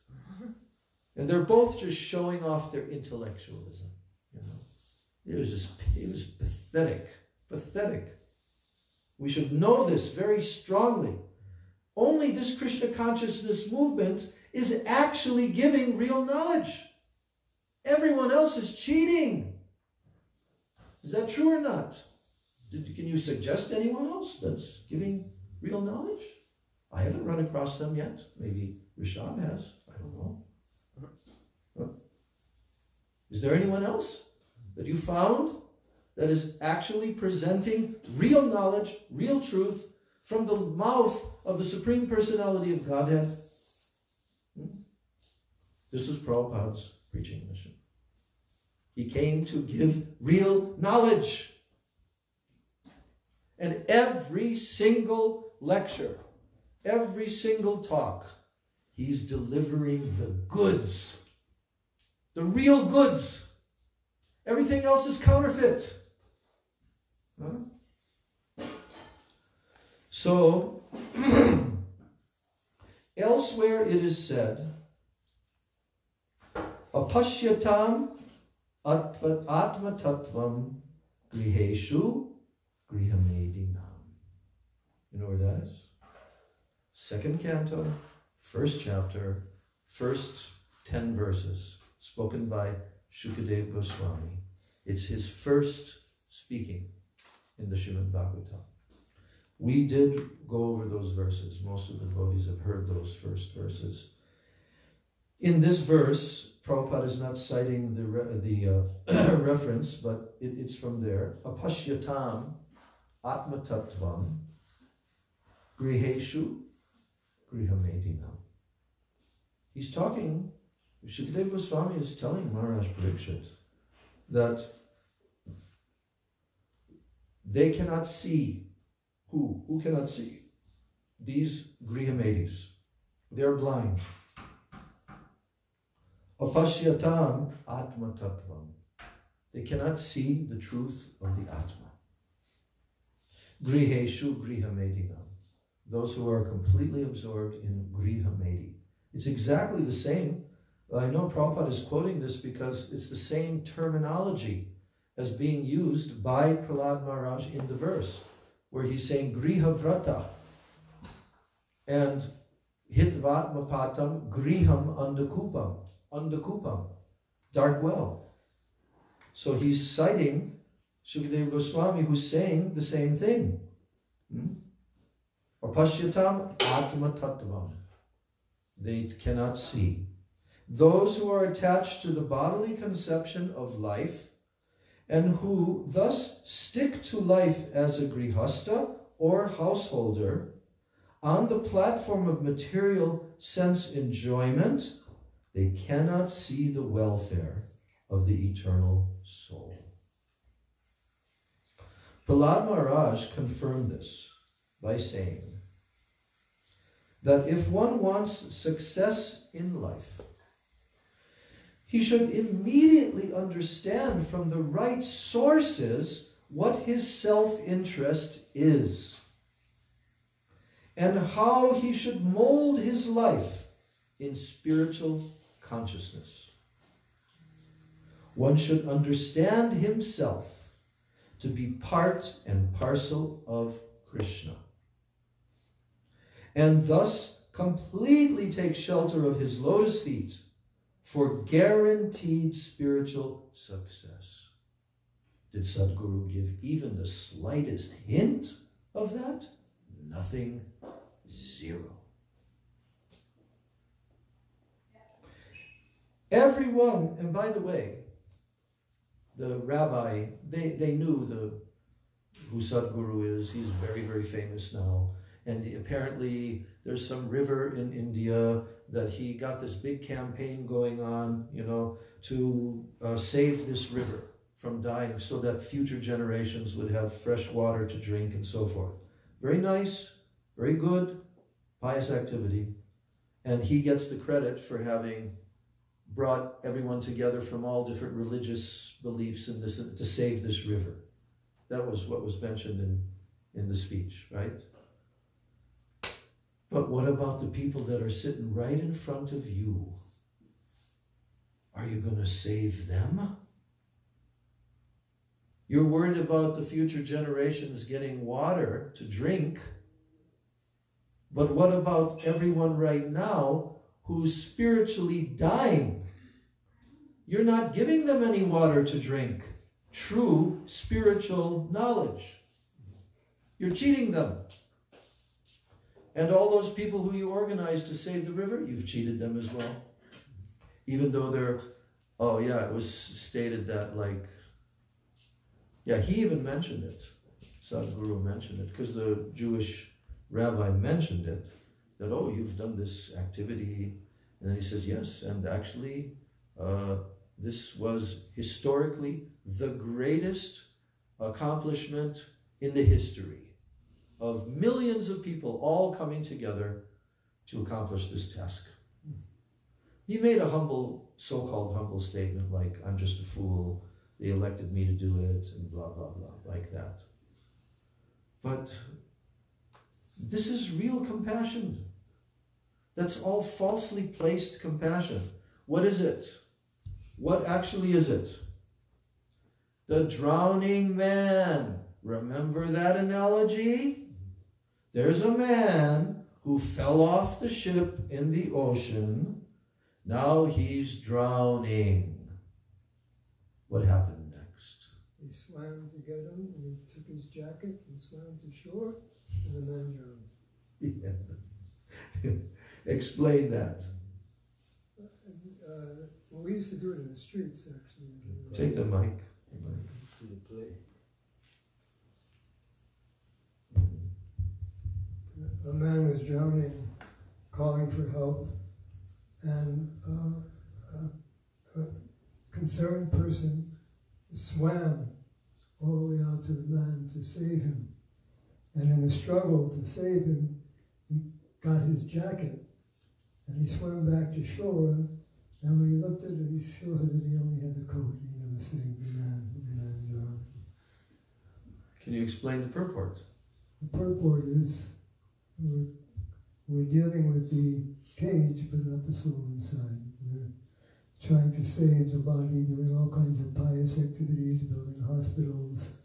And they're both just showing off their intellectualism. You know, it was pathetic. Pathetic. We should know this very strongly. Only this Krishna consciousness movement is actually giving real knowledge. Everyone else is cheating. Is that true or not? Can you suggest anyone else that's giving real knowledge? I haven't run across them yet. Maybe Rishab has. I don't know. Huh? Is there anyone else that you found that is actually presenting real knowledge, real truth from the mouth of the Supreme Personality of Godhead? This was Prabhupada's preaching mission. He came to give real knowledge. And every single lecture, every single talk, he's delivering the goods. The real goods. Everything else is counterfeit. Huh? So, elsewhere it is said, apashyatam atma tattvam griheshu grihamedinam. You know where that is? 2nd canto, 1st chapter, first 10 verses, spoken by Shukadev Goswami. It's his first speaking in the Srimad Bhagavatam. We did go over those verses. Most of the devotees have heard those first verses. In this verse, Prabhupada is not citing the reference, but it's from there. Apashyatam atma tattvam griheshu grihamedinam. He's talking, Shukadev Goswami is telling Maharaj Parikshit that they cannot see. Who cannot see? These grihamedis. They're blind. Apashyatam atma tattvam. They cannot see the truth of the Atma. Griheshu grihamedinam. Those who are completely absorbed in grihamedi. It's exactly the same. I know Prabhupada is quoting this because it's the same terminology as being used by Prahlad Maharaj in the verse, where he's saying grihavrata and hitvatmapatam griham andakupam, dark well. So he's citing Shukadeva Goswami, who's saying the same thing. Apashyatam atma tattvam. They cannot see. Those who are attached to the bodily conception of life and who thus stick to life as a grihasta or householder on the platform of material sense enjoyment, they cannot see the welfare of the eternal soul. Prahlad Maharaj confirmed this by saying that if one wants success in life, he should immediately understand from the right sources what his self-interest is and how he should mold his life in spiritual consciousness. One should understand himself to be part and parcel of Krishna, and thus completely take shelter of his lotus feet for guaranteed spiritual success. Did Sadhguru give even the slightest hint of that? Nothing. Zero. Everyone, and by the way, the rabbi, they knew who Sadhguru is. He's very, very famous now. And apparently there's some river in India that he got this big campaign going on, to save this river from dying so that future generations would have fresh water to drink and so forth. Very nice, very good, pious activity. And he gets the credit for having brought everyone together from all different religious beliefs in this to save this river. That was what was mentioned in the speech, right? But what about the people that are sitting right in front of you? Are you going to save them? You're worried about the future generations getting water to drink. But what about everyone right now who's spiritually dying? You're not giving them any water to drink. True spiritual knowledge. You're cheating them. And all those people who you organized to save the river, you've cheated them as well. Even though they're, it was stated that he even mentioned it. Sadhguru mentioned it, because the Jewish rabbi mentioned it, that, you've done this activity. And then he says, yes, and actually, this was historically the greatest accomplishment in the history of millions of people all coming together to accomplish this task. He made a so-called humble statement like, I'm just a fool, they elected me to do it, and blah, blah, blah, like that. But this is real compassion. That's all falsely placed compassion. What is it? What actually is it? The drowning man. Remember that analogy? There's a man who fell off the ship in the ocean. Now he's drowning. What happened next? He swam to get him, and he took his jacket and swam to shore, and the man drowned. Yeah. Explain that. We used to do it in the streets, actually. Take the mic. To the play. A man was drowning, calling for help, and a concerned person swam all the way out to the man to save him. And in the struggle to save him, he got his jacket, and he swam back to shore. And when he looked at it, he saw that he only had the coat. He never saved the man. The man drowned. Can you explain the purport? The purport is we're dealing with the cage, but not the soul inside. We're trying to save the body, doing all kinds of pious activities, building hospitals,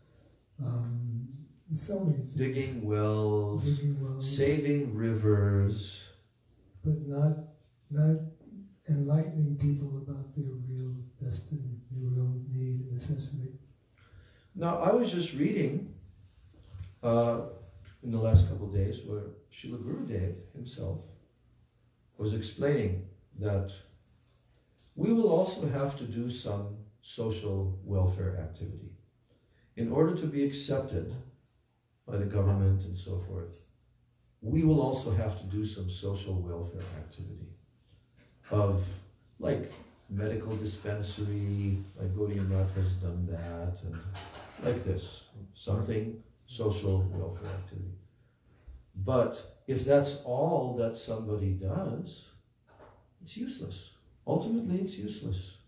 so many things. Digging wells, saving rivers. But not enlightening people about their real destiny, their real need and necessity. Now, I was just reading in the last couple of days where Srila Gurudev himself was explaining that we will also have to do some social welfare activity. In order to be accepted by the government and so forth, we will also have to do some social welfare activity of, like, medical dispensary, like Gaudiya Math has done that, and like this, something, social welfare activity. But if that's all that somebody does, it's useless. Ultimately, it's useless.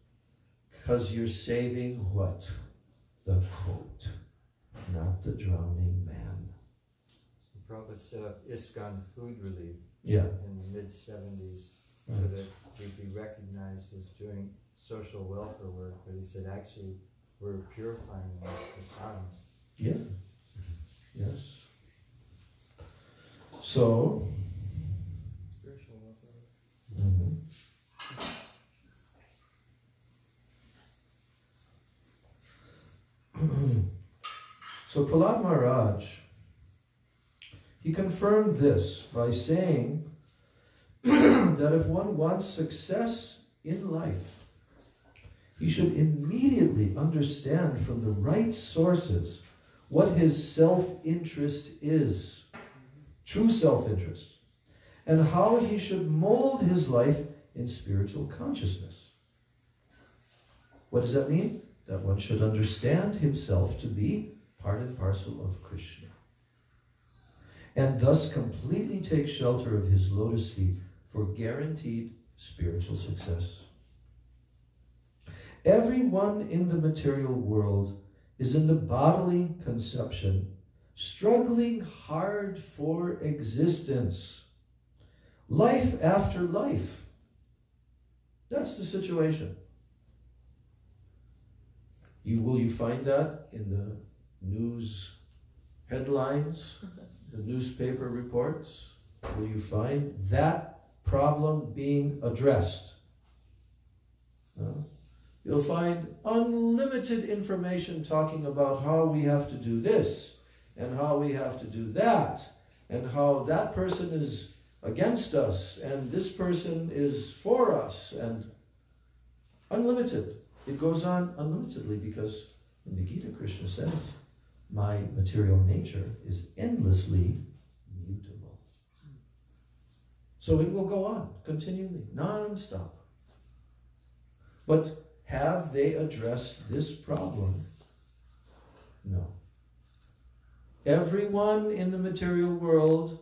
Because you're saving what? The coat, not the drowning man. Prabhupada set up ISKCON food relief in the mid-70s so that we'd be recognized as doing social welfare work, but he said actually we're purifying the sound. Yeah. Yes. So, spiritual welfare. So Prahlad Maharaj, he confirmed this by saying that if one wants success in life, he should immediately understand from the right sources what his self-interest is, true self-interest, and how he should mold his life in spiritual consciousness. What does that mean? That one should understand himself to be part and parcel of Krishna, and thus completely take shelter of his lotus feet for guaranteed spiritual success. Everyone in the material world is in the bodily conception, struggling hard for existence. Life after life. That's the situation. Will you find that in the news headlines, the newspaper reports? Will you find that problem being addressed? No? You'll find unlimited information talking about how we have to do this, and how we have to do that, and how that person is against us, and this person is for us, and unlimited. It goes on unlimitedly because in the Gita, Krishna says, my material nature is endlessly mutable. So it will go on continually, non-stop. But have they addressed this problem? No. Everyone in the material world,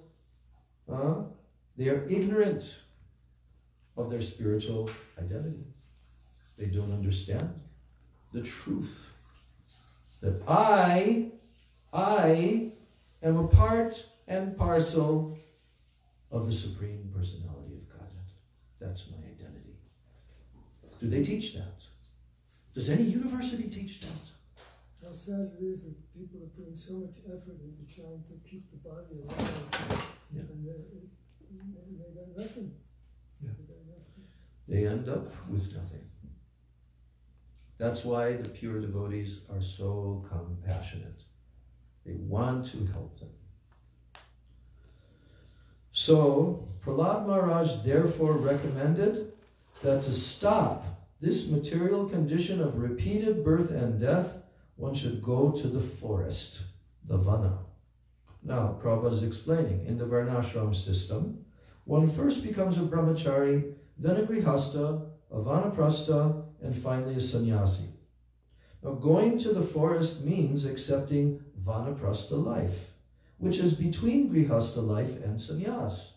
they are ignorant of their spiritual identity. They don't understand the truth that I am a part and parcel of the Supreme Personality of Godhead. That's my identity. Do they teach that? Does any university teach that? How sad it is that people are putting so much effort into trying to keep the body alive, and they got nothing. Yeah. They end up with nothing. That's why the pure devotees are so compassionate. They want to help them. So, Prahlad Maharaj therefore recommended that to stop this material condition of repeated birth and death, one should go to the forest, the vana. Now, Prabhupada is explaining, in the varnashram system, one first becomes a brahmachari, then a grihastha, a vanaprastha, and finally a sannyasi. Now, going to the forest means accepting vanaprastha life, which is between grihastha life and sannyas.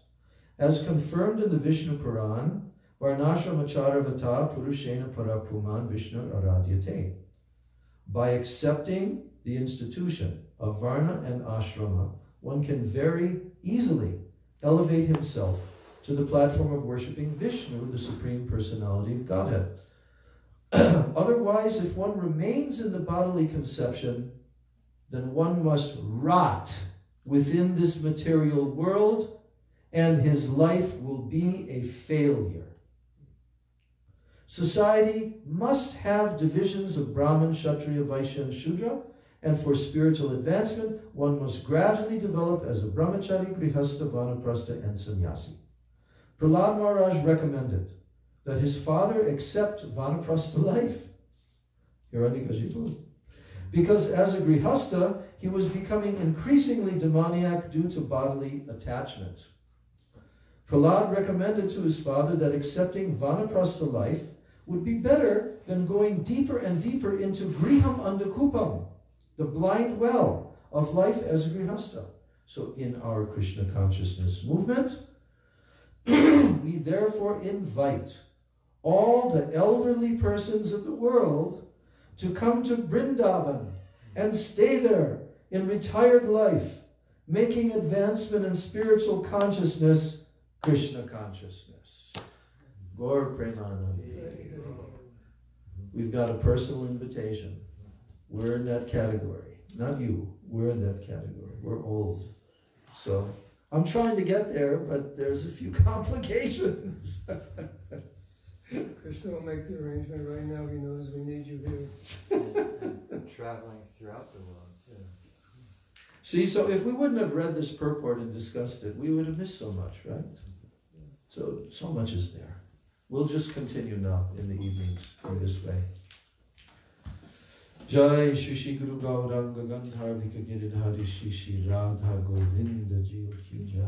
As confirmed in the Vishnu Puran, varnashramachara vata purushena parapuman vishnu aradyate. By accepting the institution of varna and ashrama, one can very easily elevate himself to the platform of worshipping Vishnu, the Supreme Personality of Godhead. Otherwise, if one remains in the bodily conception, then one must rot within this material world, and his life will be a failure. Society must have divisions of Brahman, Kshatriya, Vaishya, and Shudra, and for spiritual advancement, one must gradually develop as a brahmachari, grihastha, vanaprastha, and sannyasi. Prahlad Maharaj recommended that his father accept vanaprastha life, because as a grihastha, he was becoming increasingly demoniac due to bodily attachment. Prahlad recommended to his father that accepting vanaprastha life would be better than going deeper and deeper into griham andakupam, the blind well of life as a grihastha. So in our Krishna consciousness movement, we therefore invite all the elderly persons of the world to come to Vrindavan and stay there in retired life, making advancement in spiritual consciousness, Krishna consciousness. Gaur Premanand. We've got a personal invitation. We're in that category. Not you. We're in that category. We're old. So I'm trying to get there, but there's a few complications. Krishna will make the arrangement right now. He knows we need you here. And traveling throughout the world, too. See, so if we wouldn't have read this purport and discussed it, we would have missed so much, right? So much is there. We'll just continue now in the evenings in this way. Jai Shri Guru Gauranga Gandharvika Giridhari Shri Radha Govinda Ji Ki Jai.